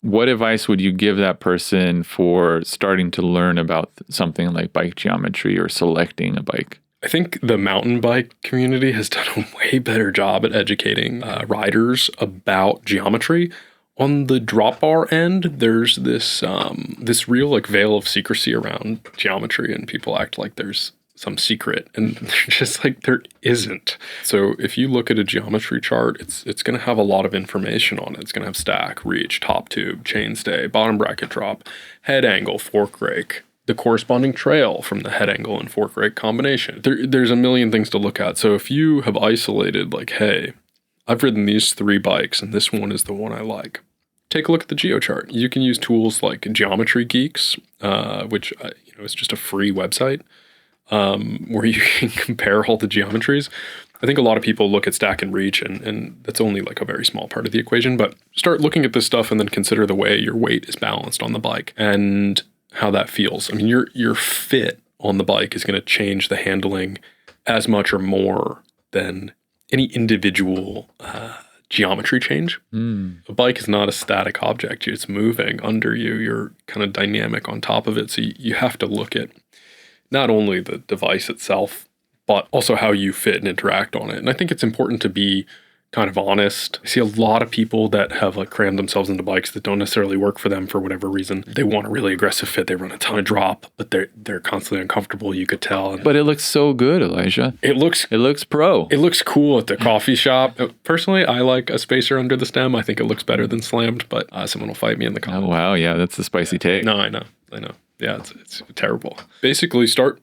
What advice would you give that person for starting to learn about something like bike geometry or selecting a bike? I think the mountain bike community has done a way better job at educating riders about geometry. On the drop bar end, there's this real like veil of secrecy around geometry, and people act like there's some secret, and they're just like, there isn't. So if you look at a geometry chart, it's going to have a lot of information on it. It's going to have stack, reach, top tube, chainstay, bottom bracket drop, head angle, fork rake, the corresponding trail from the head angle and fork rake combination. There's a million things to look at. So if you have isolated like, hey, I've ridden these 3 bikes and this one is the one I like, take a look at the GeoChart. You can use tools like Geometry Geeks, which is just a free website where you can compare all the geometries. I think a lot of people look at stack and reach, and that's only like a very small part of the equation, but start looking at this stuff and then consider the way your weight is balanced on the bike and how that feels. I mean, your fit on the bike is going to change the handling as much or more than any individual geometry change. A bike is not a static object. It's moving under you. You're kind of dynamic on top of it. So you have to look at not only the device itself, but also how you fit and interact on it. And I think it's important to be kind of honest. I see a lot of people that have like crammed themselves into bikes that don't necessarily work for them for whatever reason. They want a really aggressive fit. They run a ton of drop, but they're constantly uncomfortable. You could tell. But it looks so good, Elijah. It looks pro. It looks cool at the coffee shop. Personally, I like a spacer under the stem. I think it looks better than slammed, but someone will fight me in the comments. Oh, wow. Yeah, that's a spicy take. No, I know. Yeah, it's terrible. Basically, start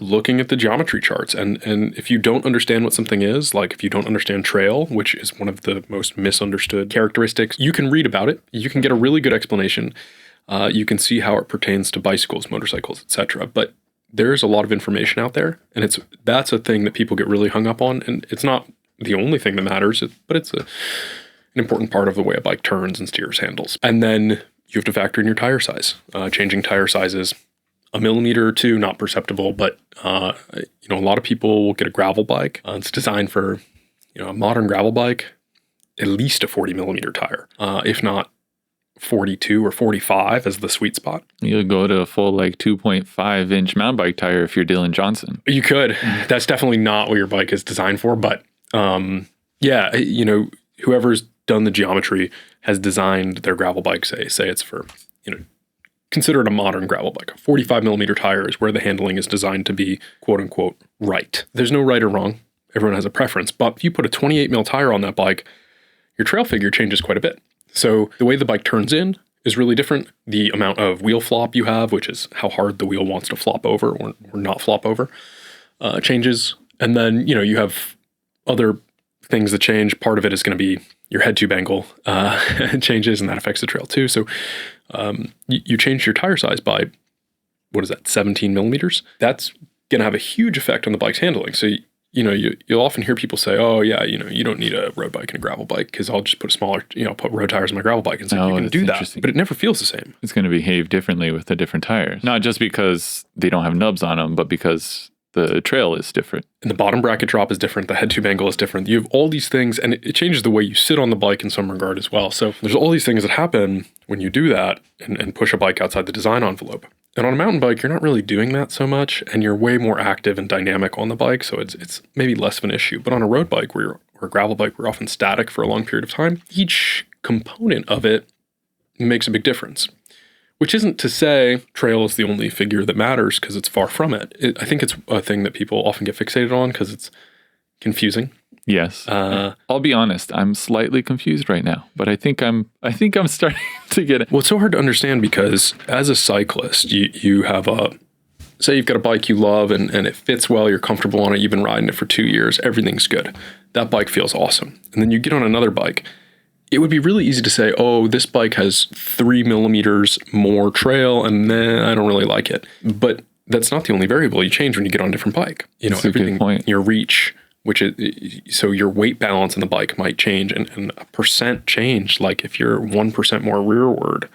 looking at the geometry charts. And if you don't understand what something is, like if you don't understand trail, which is one of the most misunderstood characteristics, you can read about it. You can get a really good explanation. You can see how it pertains to bicycles, motorcycles, etc. But there's a lot of information out there, and that's a thing that people get really hung up on. And it's not the only thing that matters, but it's an important part of the way a bike turns and steers, handles. And then you have to factor in your tire size. Changing tire sizes, a millimeter or two, not perceptible, but a lot of people will get a gravel bike. It's designed for, a modern gravel bike, at least a 40 millimeter tire, if not 42 or 45 as the sweet spot. You'll go to a full 2.5 inch mountain bike tire if you're Dylan Johnson. You could. That's definitely not what your bike is designed for, but whoever's done the geometry has designed their gravel bike, say it's for, consider it a modern gravel bike. A 45 millimeter tire is where the handling is designed to be, quote unquote, right. There's no right or wrong. Everyone has a preference. But if you put a 28 mil tire on that bike, your trail figure changes quite a bit. So the way the bike turns in is really different. The amount of wheel flop you have, which is how hard the wheel wants to flop over or not flop over, changes. And then, you have other things that change. Part of it is going to be your head tube angle changes, and that affects the trail too. So you change your tire size by, 17 millimeters? That's going to have a huge effect on the bike's handling. So, you'll often hear people say, oh yeah, you don't need a road bike and a gravel bike because I'll just put put road tires on my gravel bike. And so you can do that, but it never feels the same. It's going to behave differently with the different tires. Not just because they don't have nubs on them, but because the trail is different. And the bottom bracket drop is different. The head tube angle is different. You have all these things, and it changes the way you sit on the bike in some regard as well. So there's all these things that happen when you do that and push a bike outside the design envelope. And on a mountain bike, you're not really doing that so much, and you're way more active and dynamic on the bike, so it's maybe less of an issue. But on a road bike or a gravel bike, we're often static for a long period of time. Each component of it makes a big difference. Which isn't to say trail is the only figure that matters, because it's far from it. I think it's a thing that people often get fixated on because it's confusing. Yes. I'll be honest, I'm slightly confused right now, but I think I'm starting to get it. Well, it's so hard to understand because as a cyclist, you have say you've got a bike you love and it fits well, you're comfortable on it, you've been riding it for 2 years, everything's good. That bike feels awesome. And then you get on another bike. It would be really easy to say, oh, this bike has 3 millimeters more trail, and then I don't really like it. But that's not the only variable you change when you get on a different bike. That's a good point. Your reach, which is, so your weight balance in the bike might change, and a percent change, like if you're 1% more rearward,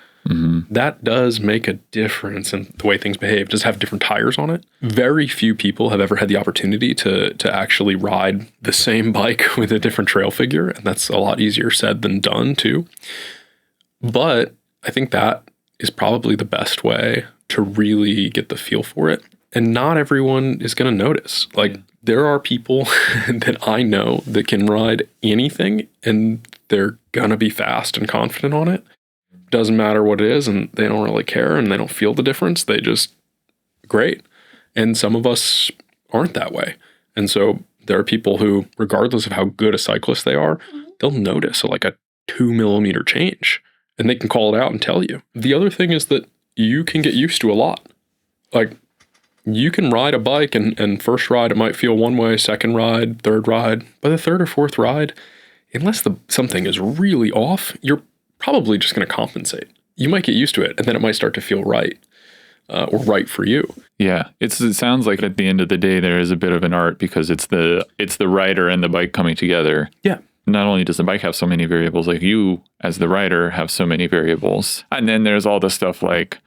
that does make a difference in the way things behave. Does it have different tires on it? Very few people have ever had the opportunity to actually ride the same bike with a different trail figure, and that's a lot easier said than done too. But I think that is probably the best way to really get the feel for it. And not everyone is going to notice. Like, there are people that I know that can ride anything, and they're going to be fast and confident on it. Doesn't matter what it is, and they don't really care, and they don't feel the difference. They just, great. And some of us aren't that way. And so there are people who, regardless of how good a cyclist they are, they'll notice a 2 millimeter change, and they can call it out and tell you. The other thing is that you can get used to a lot. Like, you can ride a bike, and first ride it might feel one way, second ride, third ride. By the third or fourth ride, unless something is really off, you're probably just going to compensate. You might get used to it, and then it might start to feel right, or right for you. Yeah, it sounds like at the end of the day there is a bit of an art, because it's the rider and the bike coming together. Yeah. Not only does the bike have so many variables, like you as the rider have so many variables, and then there's all the stuff like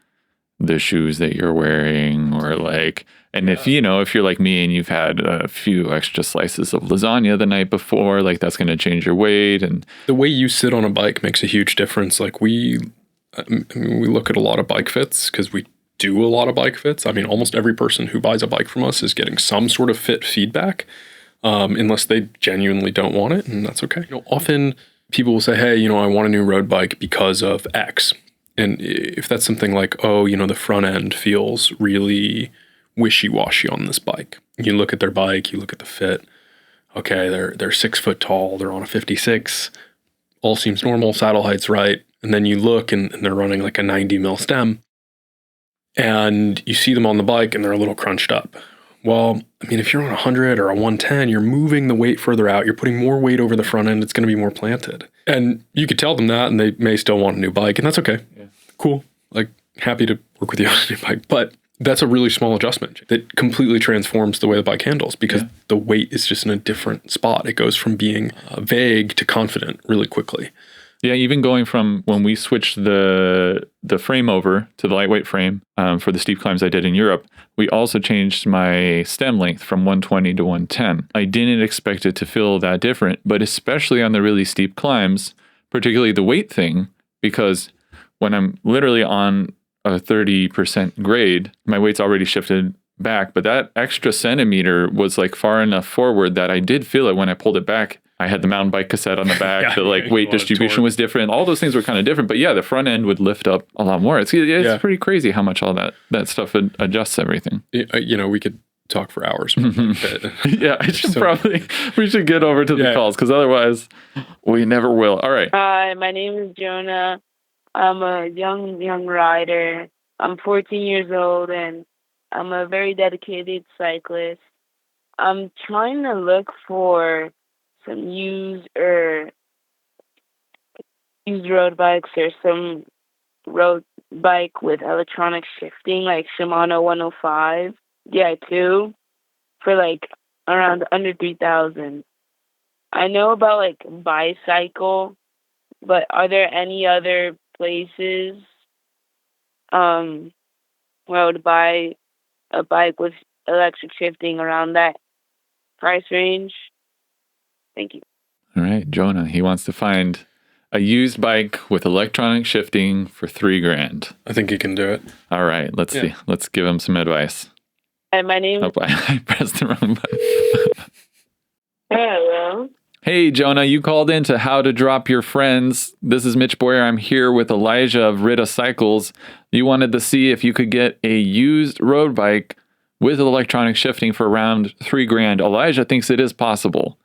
the shoes that you're wearing, or like, and if you're like me and you've had a few extra slices of lasagna the night before, like that's going to change your weight. And the way you sit on a bike makes a huge difference. Like we look at a lot of bike fits because we do a lot of bike fits. I mean, almost every person who buys a bike from us is getting some sort of fit feedback, unless they genuinely don't want it, and that's okay. Often people will say, hey, I want a new road bike because of X. And if that's something like, oh, the front end feels really wishy-washy on this bike. You look at their bike, you look at the fit. Okay, they're 6 foot tall, they're on a 56, all seems normal, saddle height's right. And then you look and they're running like a 90 mil stem. And you see them on the bike and they're a little crunched up. Well, I mean, if you're on 100 or a 110, you're moving the weight further out. You're putting more weight over the front end. It's going to be more planted. And you could tell them that, and they may still want a new bike, and that's okay. Yeah. Cool. Like, happy to work with you on a new bike. But that's a really small adjustment that completely transforms the way the bike handles, because the weight is just in a different spot. It goes from being vague to confident really quickly. Yeah, even going from when we switched the frame over to the lightweight frame for the steep climbs I did in Europe, we also changed my stem length from 120 to 110. I didn't expect it to feel that different, but especially on the really steep climbs, particularly the weight thing, because when I'm literally on a 30% grade, my weight's already shifted back, but that extra centimeter was like far enough forward that I did feel it when I pulled it back. I had the mountain bike cassette on the back. The weight distribution was different. All those things were kind of different. But yeah, the front end would lift up a lot more. It's pretty crazy how much all that stuff adjusts everything. We could talk for hours. Yeah, we should get over to the calls, because otherwise we never will. All right. Hi, my name is Jonah. I'm a young rider. I'm 14 years old, and I'm a very dedicated cyclist. I'm trying to look for some used road bikes, or some road bike with electronic shifting, like Shimano 105 Di2, for like around under 3,000. I know about like Bicycle, but are there any other places where I would buy a bike with electric shifting around that price range? Thank you. All right, Jonah, he wants to find a used bike with electronic shifting for $3,000. I think he can do it. All right, let's see. Let's give him some advice. And my name. Oh, I pressed the wrong button. Hello. Hey, Jonah, you called in to How to Drop Your Friends. This is Mitch Boyer. I'm here with Elijah of Ritte Cycles. You wanted to see if you could get a used road bike with electronic shifting for around $3,000. Elijah thinks it is possible.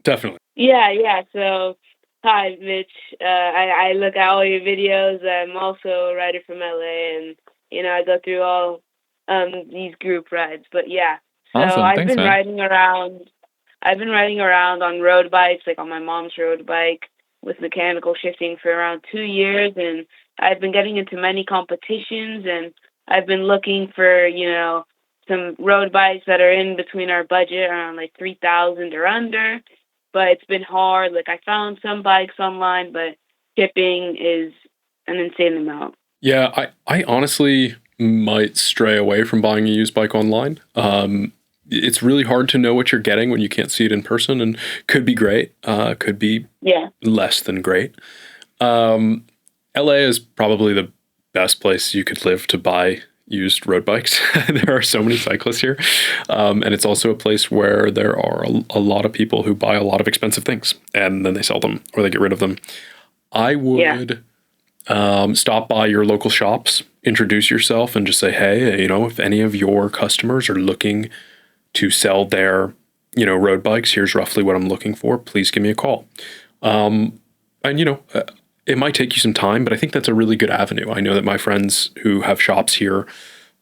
Definitely. Yeah. So, hi, Mitch. I look at all your videos. I'm also a rider from LA, and I go through all these group rides. But yeah, so awesome. I've Thanks, been riding around. I've been riding around on road bikes, like on my mom's road bike with mechanical shifting, for around 2 years, and I've been getting into many competitions, and I've been looking for some road bikes that are in between our budget, around like 3,000 or under. But it's been hard. Like, I found some bikes online, but shipping is an insane amount. Yeah, I honestly might stray away from buying a used bike online. It's really hard to know what you're getting when you can't see it in person, and could be great, could be less than great. LA is probably the best place you could live to buy used road bikes. There are so many cyclists here. And it's also a place where there are a lot of people who buy a lot of expensive things and then they sell them or they get rid of them. I would stop by your local shops, introduce yourself, and just say, hey, if any of your customers are looking to sell their, road bikes, here's roughly what I'm looking for. Please give me a call. It might take you some time, but I think that's a really good avenue. I know that my friends who have shops here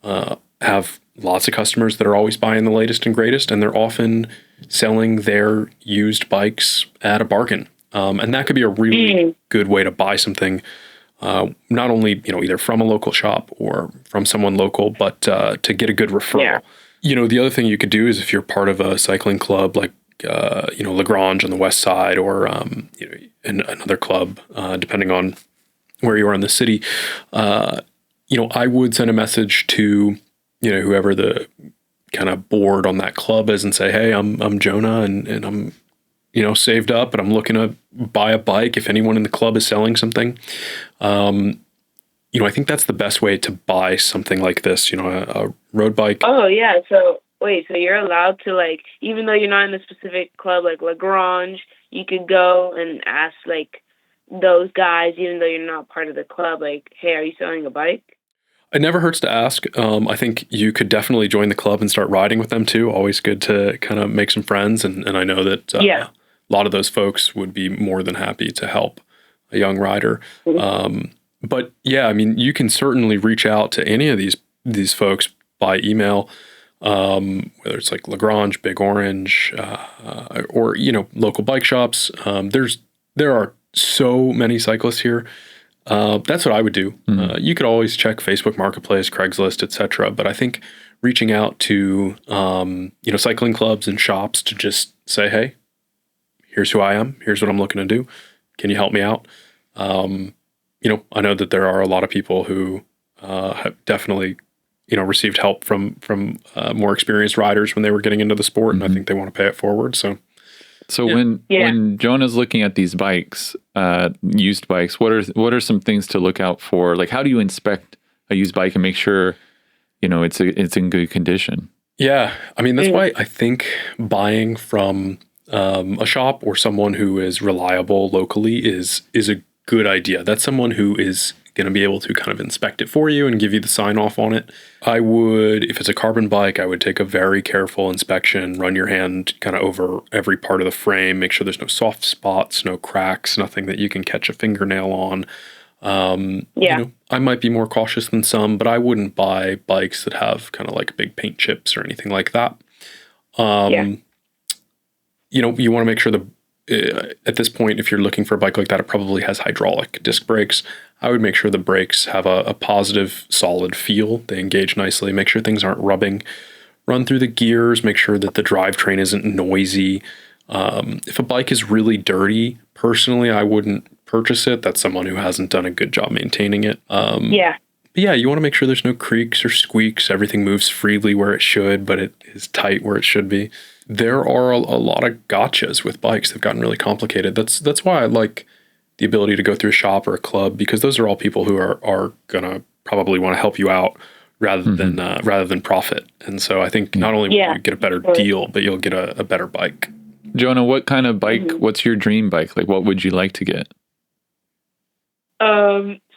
have lots of customers that are always buying the latest and greatest, and they're often selling their used bikes at a bargain. And that could be a really good way to buy something, not only, either from a local shop or from someone local, but to get a good referral. Yeah. The other thing you could do is, if you're part of a cycling club like Lagrange on the west side, or another club, depending on where you are in the city, I would send a message to, whoever the kind of board on that club is and say, hey, I'm Jonah and I'm, saved up and I'm looking to buy a bike. If anyone in the club is selling something, I think that's the best way to buy something like this, a road bike. Oh, yeah. So wait, so you're allowed to, like, even though you're not in a specific club like Lagrange, you could go and ask, like, those guys, even though you're not part of the club, like, hey, are you selling a bike? It never hurts to ask. I think you could definitely join the club and start riding with them too. Always good to kind of make some friends. And I know that a lot of those folks would be more than happy to help a young rider. But yeah, I mean, you can certainly reach out to any of these folks by email, whether it's like Lagrange, Big Orange, or, local bike shops. There are so many cyclists here. That's what I would do. You could always check Facebook Marketplace, Craigslist, etc. But I think reaching out to, cycling clubs and shops to just say, hey, here's who I am. Here's what I'm looking to do. Can you help me out? I know that there are a lot of people who have definitely, received help from more experienced riders when they were getting into the sport, and I think they want to pay it forward. So when Jonah's looking at these bikes, used bikes, what are some things to look out for? Like, how do you inspect a used bike and make sure, it's in good condition? Yeah, I mean, that's why I think buying from a shop or someone who is reliable locally is a good idea. That's someone who is going to be able to kind of inspect it for you and give you the sign off on it. I would, if it's a carbon bike, I would take a very careful inspection, run your hand kind of over every part of the frame, make sure there's no soft spots, no cracks, nothing that you can catch a fingernail on. I might be more cautious than some, but I wouldn't buy bikes that have kind of like big paint chips or anything like that. You want to make sure at this point, if you're looking for a bike like that, it probably has hydraulic disc brakes. I would make sure the brakes have a positive, solid feel. They engage nicely. Make sure things aren't rubbing. Run through the gears. Make sure that the drivetrain isn't noisy. If a bike is really dirty, personally, I wouldn't purchase it. That's someone who hasn't done a good job maintaining it. But yeah, you want to make sure there's no creaks or squeaks. Everything moves freely where it should, but it is tight where it should be. There are a lot of gotchas with bikes. They've gotten really complicated. That's why I like the ability to go through a shop or a club, because those are all people who are gonna probably want to help you out rather than profit. And so I think not only will you get a better deal, but you'll get a better bike. Jonah, what kind of bike? What's your dream bike? Like, what would you like to get?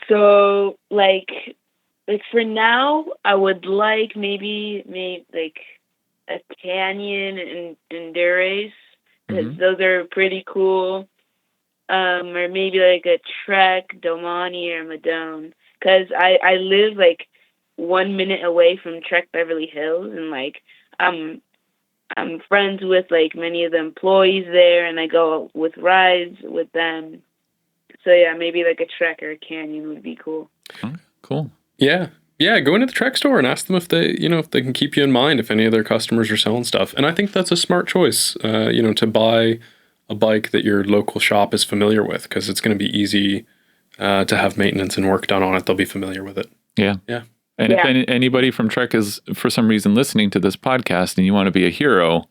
So like for now, I would like maybe like a Canyon and Endurace, because those are pretty cool. Or maybe like a Trek, Domani, or Madone, because I live like 1 minute away from Trek Beverly Hills, and like I'm friends with like many of the employees there, and I go with rides with them. So yeah, maybe like a Trek or a Canyon would be cool. Okay, cool. Yeah, go into the Trek store and ask them if they can keep you in mind if any of their customers are selling stuff. And I think that's a smart choice, to buy a bike that your local shop is familiar with, because it's going to be easy to have maintenance and work done on it. They'll be familiar with it. Yeah. And if anybody from Trek is for some reason listening to this podcast and you want to be a hero,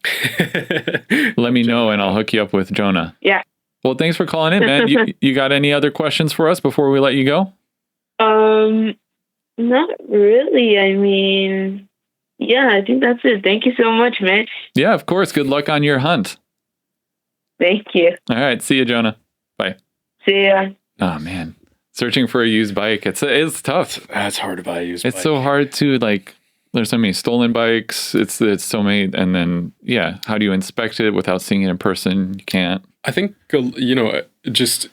let me know and I'll hook you up with Jonah. Yeah. Well, thanks for calling in, man. You got any other questions for us before we let you go? Not really. I mean, yeah, I think that's it. Thank you so much, Mitch. Yeah, of course. Good luck on your hunt. Thank you. All right. See you, Jonah. Bye. See ya. Oh, man. Searching for a used bike. It's tough. It's hard to buy a used bike. It's so hard to, like, there's so many stolen bikes. It's so many. And then, how do you inspect it without seeing it in person? You can't. I think, just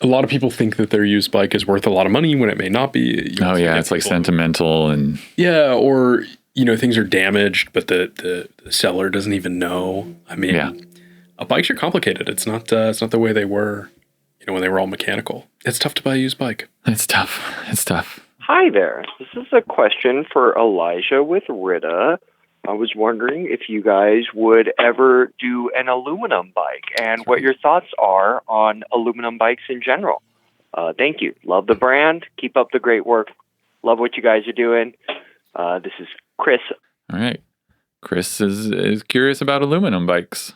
a lot of people think that their used bike is worth a lot of money when it may not be. It's like sentimental and. Yeah, or, things are damaged, but the seller doesn't even know. I mean, bikes are complicated. It's not the way they were, when they were all mechanical. It's tough to buy a used bike. It's tough. Hi there. This is a question for Elijah with Ritte. I was wondering if you guys would ever do an aluminum bike and what your thoughts are on aluminum bikes in general. Thank you. Love the brand. Keep up the great work. Love what you guys are doing. This is Chris. All right. Chris is curious about aluminum bikes.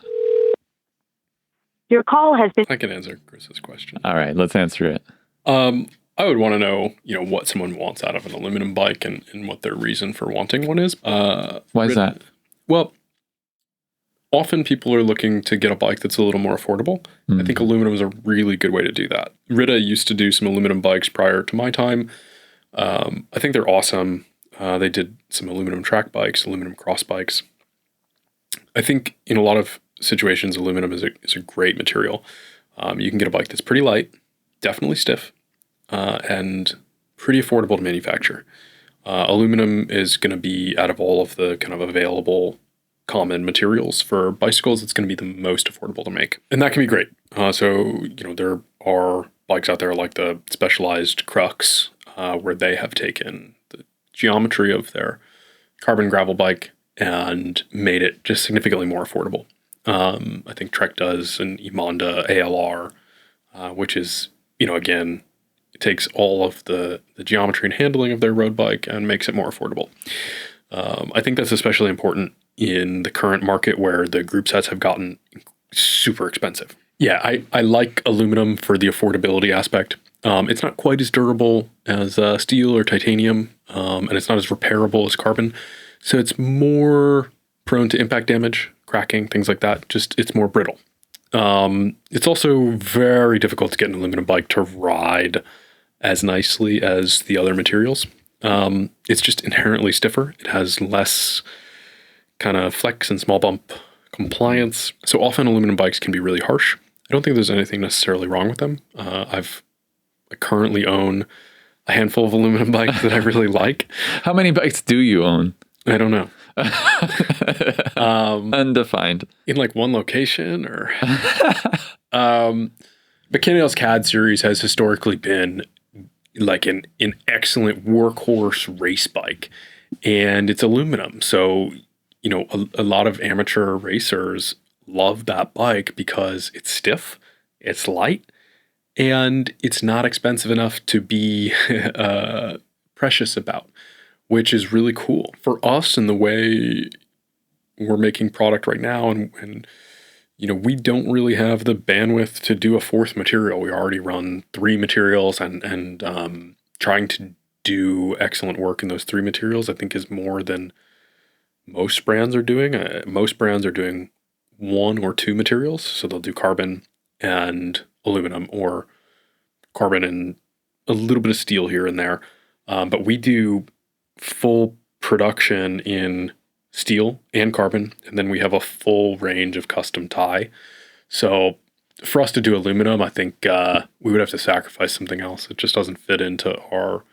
Your call has been. I can answer Chris's question. All right, let's answer it. I would want to know, what someone wants out of an aluminum bike and what their reason for wanting one is. Why is that? Well, often people are looking to get a bike that's a little more affordable. I think aluminum is a really good way to do that. Ritte used to do some aluminum bikes prior to my time. I think they're awesome. They did some aluminum track bikes, aluminum cross bikes. I think in a lot of situations, aluminum is a great material. You can get a bike that's pretty light, definitely stiff, and pretty affordable to manufacture. Aluminum is going to be, out of all of the kind of available common materials for bicycles, it's going to be the most affordable to make. And that can be great. There are bikes out there like the Specialized Crux, where they have taken the geometry of their carbon gravel bike and made it just significantly more affordable. I think Trek does an Emonda ALR, which is, again, it takes all of the geometry and handling of their road bike and makes it more affordable. I think that's especially important in the current market where the group sets have gotten super expensive. Yeah, I like aluminum for the affordability aspect. It's not quite as durable as steel or titanium, and it's not as repairable as carbon. So it's more prone to impact damage, cracking, things like that. Just, it's more brittle. It's also very difficult to get an aluminum bike to ride as nicely as the other materials. It's just inherently stiffer. It has less kind of flex and small bump compliance. So often aluminum bikes can be really harsh. I don't think there's anything necessarily wrong with them. I currently own a handful of aluminum bikes that I really like. How many bikes do you own? I don't know. Undefined. In like one location or... McKinnell's CAD series has historically been like an excellent workhorse race bike, and it's aluminum. So, a lot of amateur racers love that bike because it's stiff, it's light, and it's not expensive enough to be precious about, which is really cool for us in the way we're making product right now. And we don't really have the bandwidth to do a fourth material. We already run 3 materials, and trying to do excellent work in those 3 materials, I think, is more than most brands are doing. Most brands are doing 1 or 2 materials. So they'll do carbon and aluminum, or carbon and a little bit of steel here and there. But we do full production in steel and carbon, and then we have a full range of custom tie. So for us to do aluminum, I think we would have to sacrifice something else. It just doesn't fit into our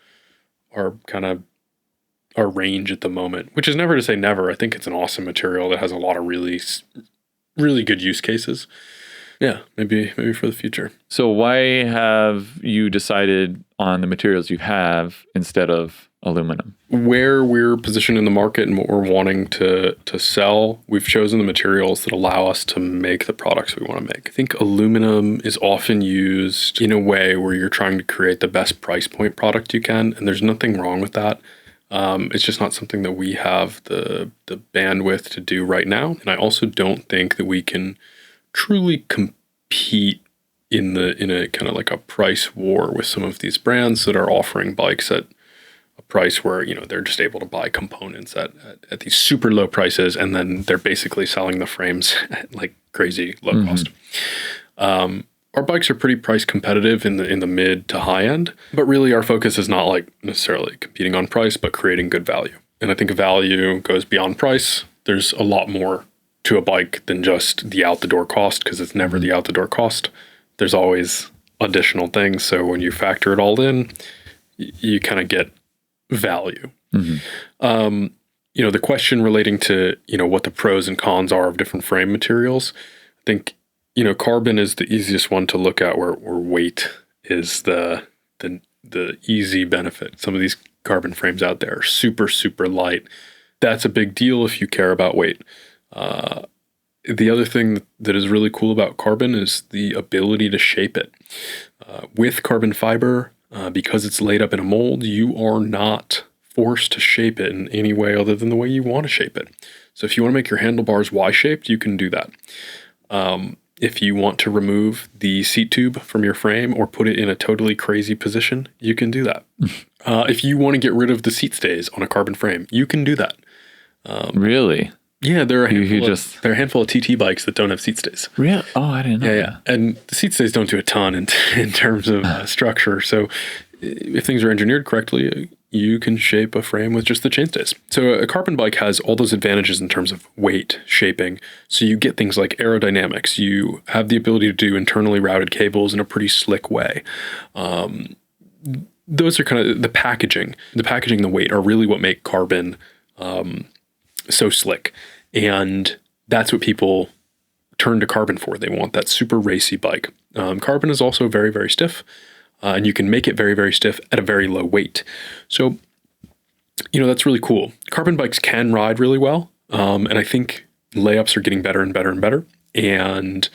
kind of our range at the moment, which is never to say never. I think it's an awesome material that has a lot of really, really good use cases. Yeah, maybe for the future. So why have you decided on the materials you have instead of aluminum? Where we're positioned in the market and what we're wanting to sell, we've chosen the materials that allow us to make the products we want to make. I think aluminum is often used in a way where you're trying to create the best price point product you can, and there's nothing wrong with that. It's just not something that we have the bandwidth to do right now. And I also don't think that we can truly compete in a kind of like a price war with some of these brands that are offering bikes at a price where, they're just able to buy components at these super low prices, and then they're basically selling the frames at like crazy low cost. Our bikes are pretty price competitive in the mid to high end, but really our focus is not like necessarily competing on price, but creating good value. And I think value goes beyond price. There's a lot more to a bike than just the out the door cost, because it's never the out the door cost. There's always additional things. So when you factor it all in, you kind of get value. The question relating to, what the pros and cons are of different frame materials, I think, carbon is the easiest one to look at, where weight is the easy benefit. Some of these carbon frames out there are super, super light. That's a big deal if you care about weight. The other thing that is really cool about carbon is the ability to shape it. With carbon fiber, Because it's laid up in a mold, you are not forced to shape it in any way other than the way you want to shape it. So if you want to make your handlebars Y-shaped, you can do that. If you want to remove the seat tube from your frame or put it in a totally crazy position, you can do that. If you want to get rid of the seat stays on a carbon frame, you can do that. Really? Yeah, there are a handful of TT bikes that don't have seat stays. Really? Oh, I didn't know. Yeah. And the seat stays don't do a ton in terms of structure. So if things are engineered correctly, you can shape a frame with just the chainstays. So a carbon bike has all those advantages in terms of weight, shaping. So you get things like aerodynamics. You have the ability to do internally routed cables in a pretty slick way. Those are kind of the packaging. The packaging and the weight are really what make carbon so slick. And that's what people turn to carbon for. They want that super racy bike. Carbon is also very, very stiff. And you can make it very, very stiff at a very low weight. So, that's really cool. Carbon bikes can ride really well. And I think layups are getting better and better and better. And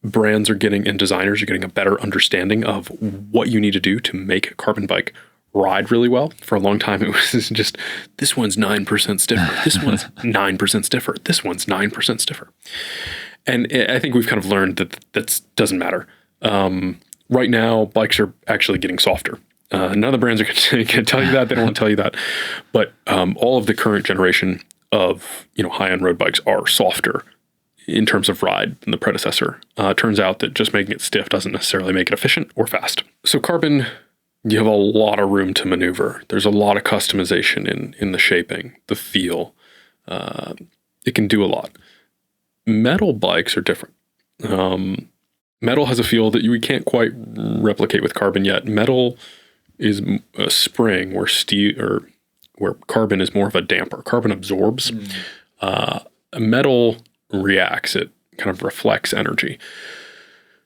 brands are getting, and designers are getting a better understanding of what you need to do to make a carbon bike ride really well. For a long time, it was just, this one's 9% stiffer. This one's 9% stiffer. This one's 9% stiffer. And I think we've kind of learned that doesn't matter. Right now, bikes are actually getting softer. None of the brands are going to tell you that. They don't want to tell you that. But all of the current generation of high-end road bikes are softer in terms of ride than the predecessor. Turns out that just making it stiff doesn't necessarily make it efficient or fast. So carbon, you have a lot of room to maneuver. There's a lot of customization in the shaping, the feel. It can do a lot. Metal bikes are different. Metal has a feel that we can't quite replicate with carbon yet. Metal is a spring where carbon is more of a damper. Carbon absorbs. Metal reacts. It kind of reflects energy.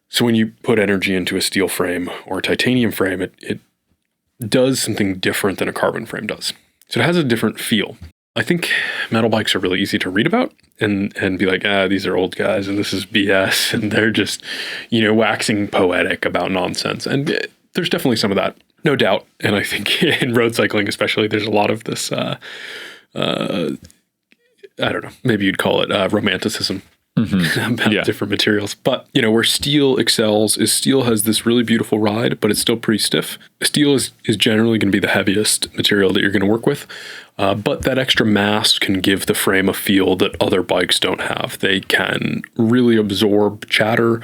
So when you put energy into a steel frame or a titanium frame, it does something different than a carbon frame does. So it has a different feel. I think metal bikes are really easy to read about and be like, these are old guys and this is BS. And they're just, waxing poetic about nonsense. And there's definitely some of that, no doubt. And I think in road cycling especially, there's a lot of this, I don't know, maybe you'd call it romanticism about different materials. But, where steel excels is steel has this really beautiful ride, but it's still pretty stiff. Steel is generally going to be the heaviest material that you're going to work with. But that extra mass can give the frame a feel that other bikes don't have. They can really absorb chatter.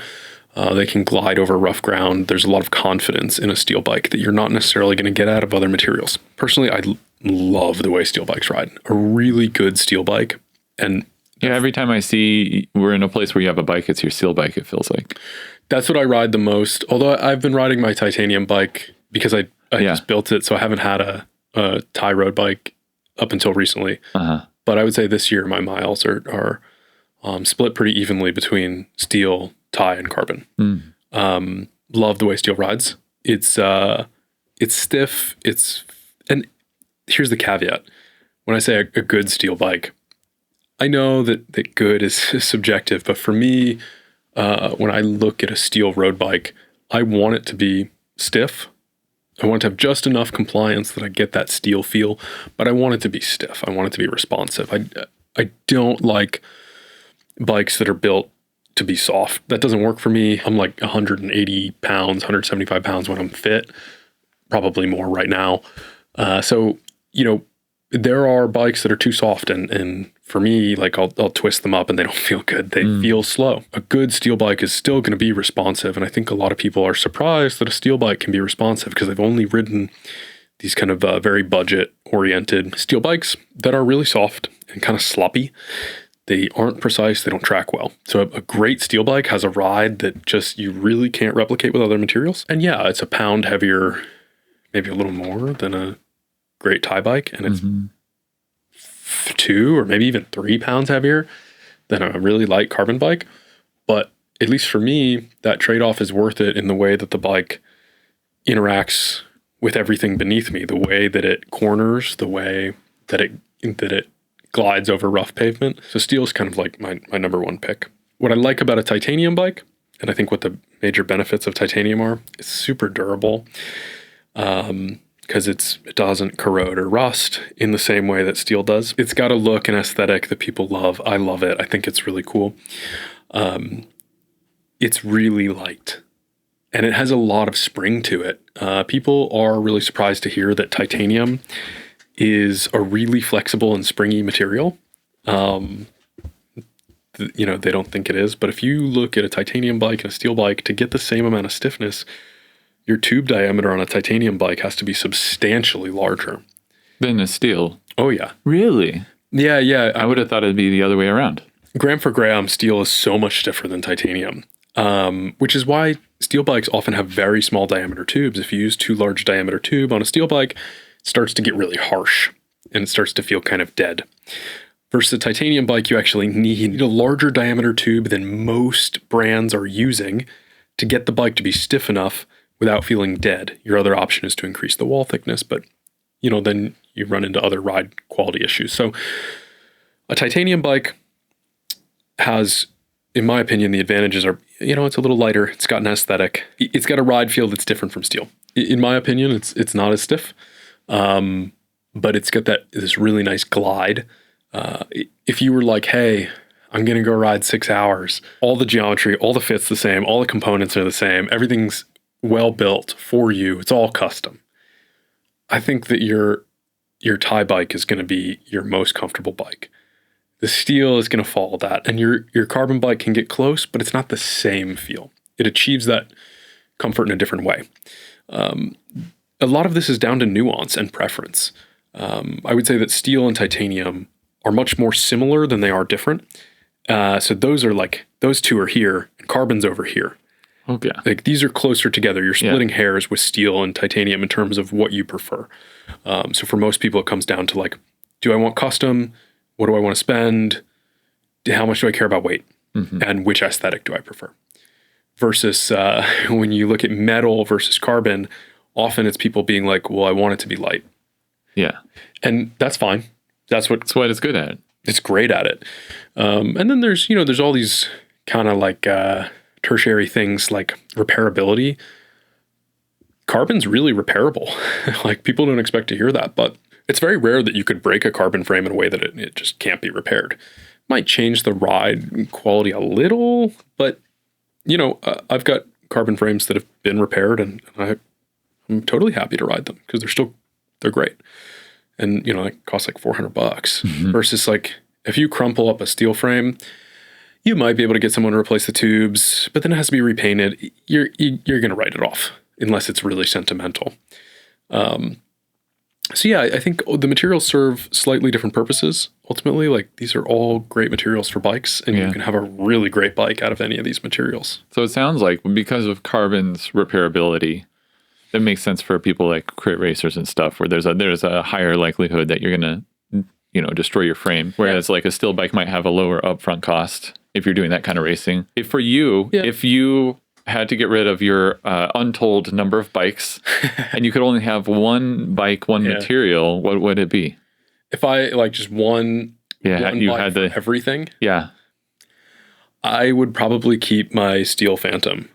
They can glide over rough ground. There's a lot of confidence in a steel bike that you're not necessarily going to get out of other materials. Personally, I love the way steel bikes ride. A really good steel bike. And every time I see we're in a place where you have a bike, it's your steel bike, it feels like. That's what I ride the most. Although I've been riding my titanium bike because I just built it, so I haven't had a Thai road bike up until recently. But I would say this year my miles are split pretty evenly between steel, Thai, and carbon. Love the way steel rides. It's stiff. And here's the caveat. When I say a good steel bike, I know that good is subjective, but for me, when I look at a steel road bike, I want it to be stiff. I want it to have just enough compliance that I get that steel feel, but I want it to be stiff. I want it to be responsive. I don't like bikes that are built to be soft. That doesn't work for me. I'm like 180 pounds, 175 pounds when I'm fit, probably more right now. So, there are bikes that are too soft and for me, like I'll twist them up and they don't feel good. They feel slow. A good steel bike is still going to be responsive. And I think a lot of people are surprised that a steel bike can be responsive because they've only ridden these kind of very budget oriented steel bikes that are really soft and kind of sloppy. They aren't precise. They don't track well. So a great steel bike has a ride that just you really can't replicate with other materials. And yeah, it's a pound heavier, maybe a little more than a great Thai bike. And it's 2 or maybe even 3 pounds heavier than a really light carbon bike. But at least for me, that trade-off is worth it in the way that the bike interacts with everything beneath me, the way that it corners, the way that it glides over rough pavement. So steel is kind of like my number one pick. What I like about a titanium bike, and I think what the major benefits of titanium are, it's super durable. because it doesn't corrode or rust in the same way that steel does. It's got a look and aesthetic that people love. I love it. I think it's really cool. It's really light, and it has a lot of spring to it. People are really surprised to hear that titanium is a really flexible and springy material. They don't think it is, but if you look at a titanium bike and a steel bike, to get the same amount of stiffness, your tube diameter on a titanium bike has to be substantially larger than a steel. Oh yeah. Really? Yeah. I would have thought it'd be the other way around. Gram for gram, steel is so much stiffer than titanium, which is why steel bikes often have very small diameter tubes. If you use too large diameter tube on a steel bike, it starts to get really harsh and it starts to feel kind of dead. Versus a titanium bike, you actually need a larger diameter tube than most brands are using to get the bike to be stiff enough without feeling dead. Your other option is to increase the wall thickness, but then you run into other ride quality issues. So a titanium bike has, in my opinion, the advantages are, it's a little lighter. It's got an aesthetic. It's got a ride feel that's different from steel. In my opinion, it's not as stiff, but it's got this really nice glide. If you were like, hey, I'm going to go ride 6 hours, all the geometry, all the fit's the same, all the components are the same, everything's well built for you, it's all custom. I think that your tie bike is going to be your most comfortable bike. The steel is going to follow that, and your carbon bike can get close, but it's not the same feel. It achieves that comfort in a different way. A lot of this is down to nuance and preference. I would say that steel and titanium are much more similar than they are different. So those two are here, and carbon's over here. Okay. Like these are closer together. You're splitting hairs with steel and titanium in terms of what you prefer. So for most people, it comes down to like, do I want custom? What do I want to spend? How much do I care about weight? Mm-hmm. And which aesthetic do I prefer? Versus when you look at metal versus carbon, often it's people being like, well, I want it to be light. Yeah. And that's fine. That's what it's good at. It's great at it. And then there's all these kind of like tertiary things like repairability. Carbon's really repairable. Like people don't expect to hear that, but it's very rare that you could break a carbon frame in a way that it just can't be repaired. Might change the ride quality a little, but I've got carbon frames that have been repaired and I'm totally happy to ride them because they're great. And, it costs like $400 mm-hmm. versus like if you crumple up a steel frame, you might be able to get someone to replace the tubes, but then it has to be repainted. You're going to write it off unless it's really sentimental. So yeah, I think the materials serve slightly different purposes. Ultimately, like these are all great materials for bikes, and you can have a really great bike out of any of these materials. So it sounds like because of carbon's repairability, that makes sense for people like crit racers and stuff, where there's a higher likelihood that you're gonna destroy your frame. Whereas like a steel bike might have a lower upfront cost if you're doing that kind of racing. If you had to get rid of your untold number of bikes and you could only have one bike, one material, what would it be? If I like just one you bike had for everything, I would probably keep my Steel Phantom.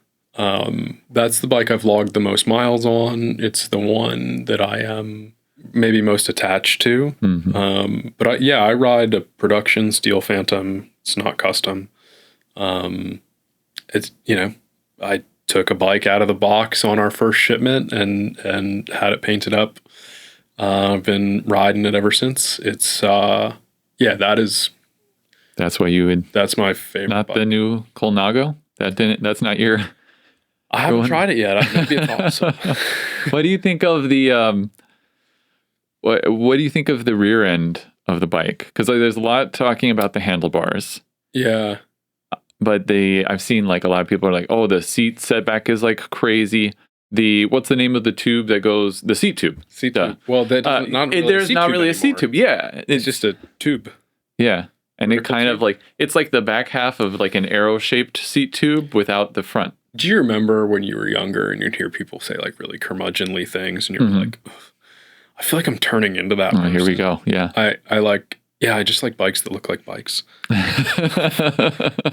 That's the bike I've logged the most miles on. It's the one that I am maybe most attached to. Mm-hmm. But I ride a production Steel Phantom. It's not custom. It's, I took a bike out of the box on our first shipment and had it painted up. I've been riding it ever since. It's, that's what you would. That's my favorite. Not bike. The new Colnalgo? That's not your. I haven't tried it yet. Maybe it's awesome. What do you think of the what do you think of the rear end of the bike? Because there's a lot talking about the handlebars. Yeah. But I've seen like a lot of people are like, oh, the seat setback is like crazy. What's the name of the tube that goes? The seat tube. Seat tube. Well, there's not really a seat tube. Yeah, it's just a tube. Yeah, and it kind of like it's like the back half of like an arrow-shaped seat tube without the front. Do you remember when you were younger and you'd hear people say like really curmudgeonly things, and you're like, I feel like I'm turning into that. Oh, here we go. Yeah, I just like bikes that look like bikes.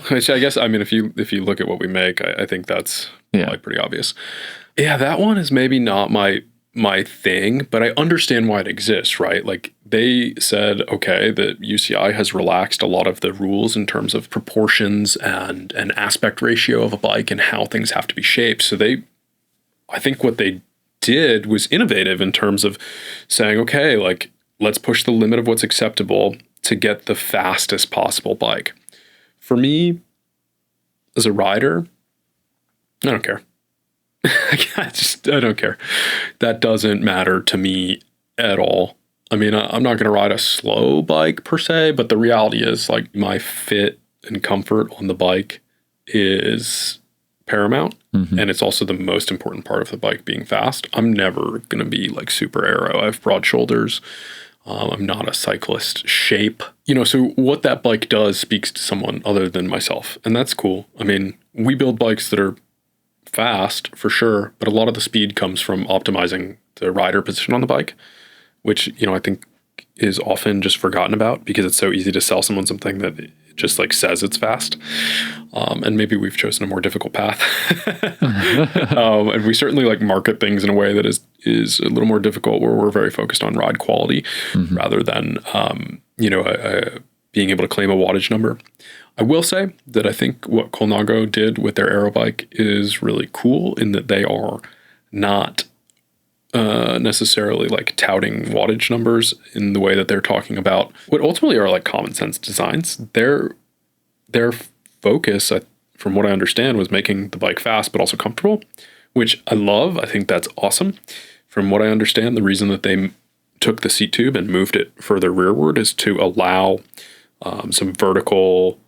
Which I guess, I mean, if you look at what we make, I think that's probably pretty obvious. Yeah, that one is maybe not my my thing, but I understand why it exists, right? Like they said, okay, the UCI has relaxed a lot of the rules in terms of proportions and an aspect ratio of a bike and how things have to be shaped. So I think what they did was innovative in terms of saying, okay, like let's push the limit of what's acceptable to get the fastest possible bike. For me, as a rider, I don't care. I don't care. That doesn't matter to me at all. I mean, I'm not going to ride a slow bike per se, but the reality is like my fit and comfort on the bike is paramount. Mm-hmm. And it's also the most important part of the bike being fast. I'm never going to be like super aero. I have broad shoulders. I'm not a cyclist shape. So what that bike does speaks to someone other than myself. And that's cool. I mean, we build bikes that are fast for sure, but a lot of the speed comes from optimizing the rider position on the bike, which, I think is often just forgotten about because it's so easy to sell someone something that it just like says it's fast. And maybe we've chosen a more difficult path. And we certainly like market things in a way that is a little more difficult where we're very focused on ride quality rather than, being able to claim a wattage number. I will say that I think what Colnalgo did with their aero bike is really cool in that they are not necessarily like touting wattage numbers in the way that they're talking about what ultimately are like common sense designs. Their focus, from what I understand, was making the bike fast but also comfortable, which I love. I think that's awesome. From what I understand, the reason that they took the seat tube and moved it further rearward is to allow some vertical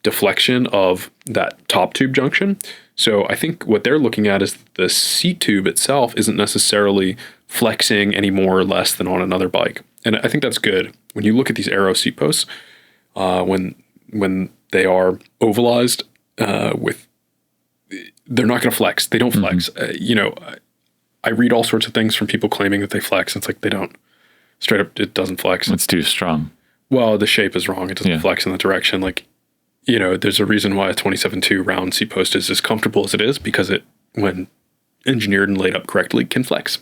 deflection of that top tube junction. So I think what they're looking at is the seat tube itself isn't necessarily flexing any more or less than on another bike. And I think that's good. When you look at these aero seat posts, when they are ovalized, they're not going to flex. They don't flex. I read all sorts of things from people claiming that they flex. It's like they don't. Straight up, it doesn't flex. It's too strong. Well, the shape is wrong. It doesn't flex in that direction. Like, there's a reason why a 27.2 round seat post is as comfortable as it is because it, when engineered and laid up correctly, can flex.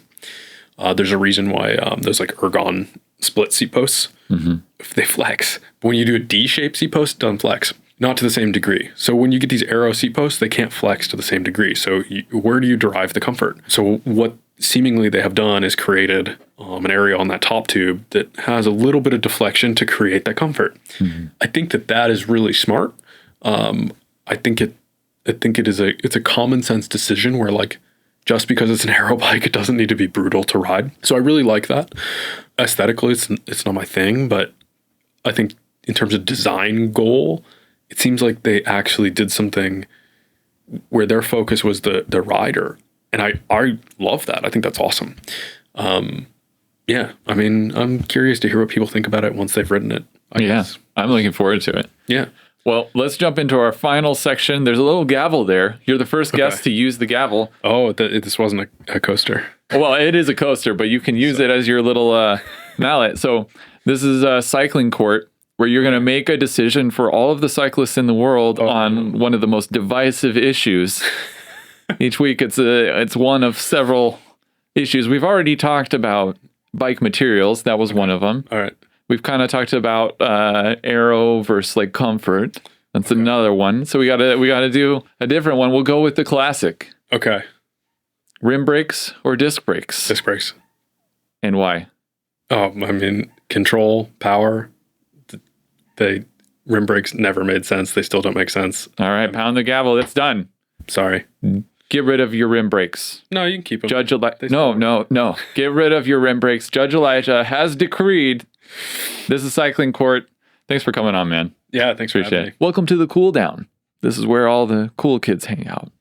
There's a reason why there's like ergon split seat posts, if they flex. But when you do a D-shaped seat post, it doesn't flex. Not to the same degree. So when you get these aero seat posts, they can't flex to the same degree. So where do you derive the comfort? So what seemingly they have done is created an area on that top tube that has a little bit of deflection to create that comfort. I think that is really smart. I think it's a common sense decision where like just because it's an aero bike, it doesn't need to be brutal to ride. So I really like that. Aesthetically, it's not my thing, but I think in terms of design goal, it seems like they actually did something where their focus was the rider. And I love that. I think that's awesome. I mean, I'm curious to hear what people think about it once they've written it. I guess. I'm looking forward to it. Yeah. Well, let's jump into our final section. There's a little gavel there. You're the first guest to use the gavel. Oh, this wasn't a coaster. Well, it is a coaster, but you can use it as your little mallet. So this is a cycling court where you're going to make a decision for all of the cyclists in the world on one of the most divisive issues. Each week, it's one of several issues. We've already talked about bike materials. That was one of them. All right. We've kind of talked about aero versus like comfort. That's another one. So we gotta do a different one. We'll go with the classic. Okay. Rim brakes or disc brakes? Disc brakes. And why? Oh, I mean, control, power. The rim brakes never made sense. They still don't make sense. All right, pound the gavel. It's done. Sorry. Get rid of your rim brakes. No, you can keep them. No. Get rid of your rim brakes. Judge Elijah has decreed. This is Cycling Court. Thanks for coming on, man. Yeah, thanks for having me. Welcome to the Cool Down. This is where all the cool kids hang out.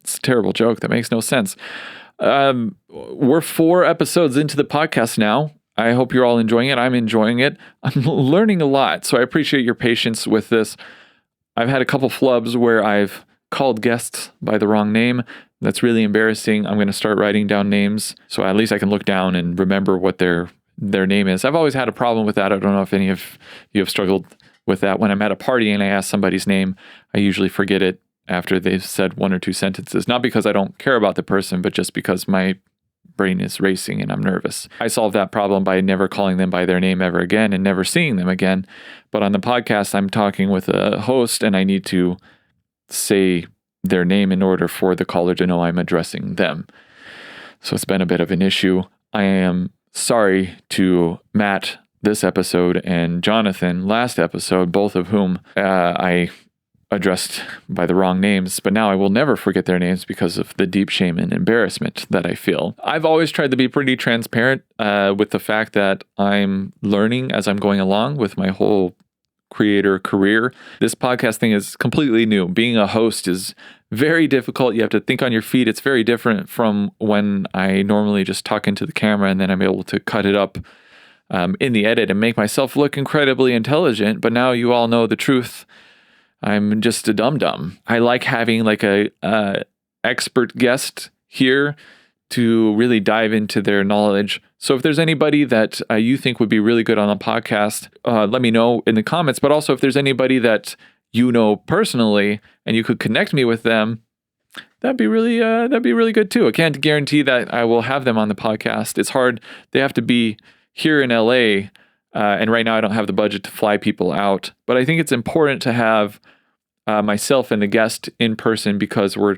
It's a terrible joke that makes no sense. We're 4 episodes into the podcast now. I hope you're all enjoying it. I'm enjoying it. I'm learning a lot, so I appreciate your patience with this. I've had a couple flubs where I've called guests by the wrong name. That's really embarrassing. I'm going to start writing down names so at least I can look down and remember what their name is. I've always had a problem with that. I don't know if any of you have struggled with that. When I'm at a party and I ask somebody's name, I usually forget it after they've said 1 or 2 sentences. Not because I don't care about the person, but just because my brain is racing and I'm nervous. I solved that problem by never calling them by their name ever again and never seeing them again. But on the podcast, I'm talking with a host and I need to say their name in order for the caller to know I'm addressing them. So it's been a bit of an issue. I am sorry to Matt this episode and Jonathan last episode, both of whom I addressed by the wrong names, but now I will never forget their names because of the deep shame and embarrassment that I feel. I've always tried to be pretty transparent with the fact that I'm learning as I'm going along with my whole creator career. This podcast thing is completely new. Being a host is very difficult. You have to think on your feet. It's very different from when I normally just talk into the camera and then I'm able to cut it up in the edit and make myself look incredibly intelligent. But now you all know the truth. I'm just a dum-dum. I like having like a expert guest here to really dive into their knowledge. So if there's anybody that you think would be really good on the podcast, let me know in the comments. But also if there's anybody that you know personally and you could connect me with them, that'd be really good too. I can't guarantee that I will have them on the podcast. It's hard. They have to be here in LA. And right now I don't have the budget to fly people out. But I think it's important to have myself and the guest in person because we're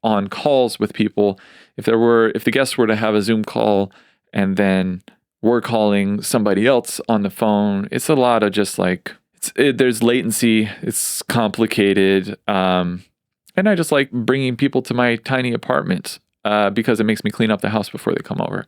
on calls with people. If the guests were to have a Zoom call and then we're calling somebody else on the phone, it's a lot of just like, there's latency, it's complicated. And I just like bringing people to my tiny apartment because it makes me clean up the house before they come over.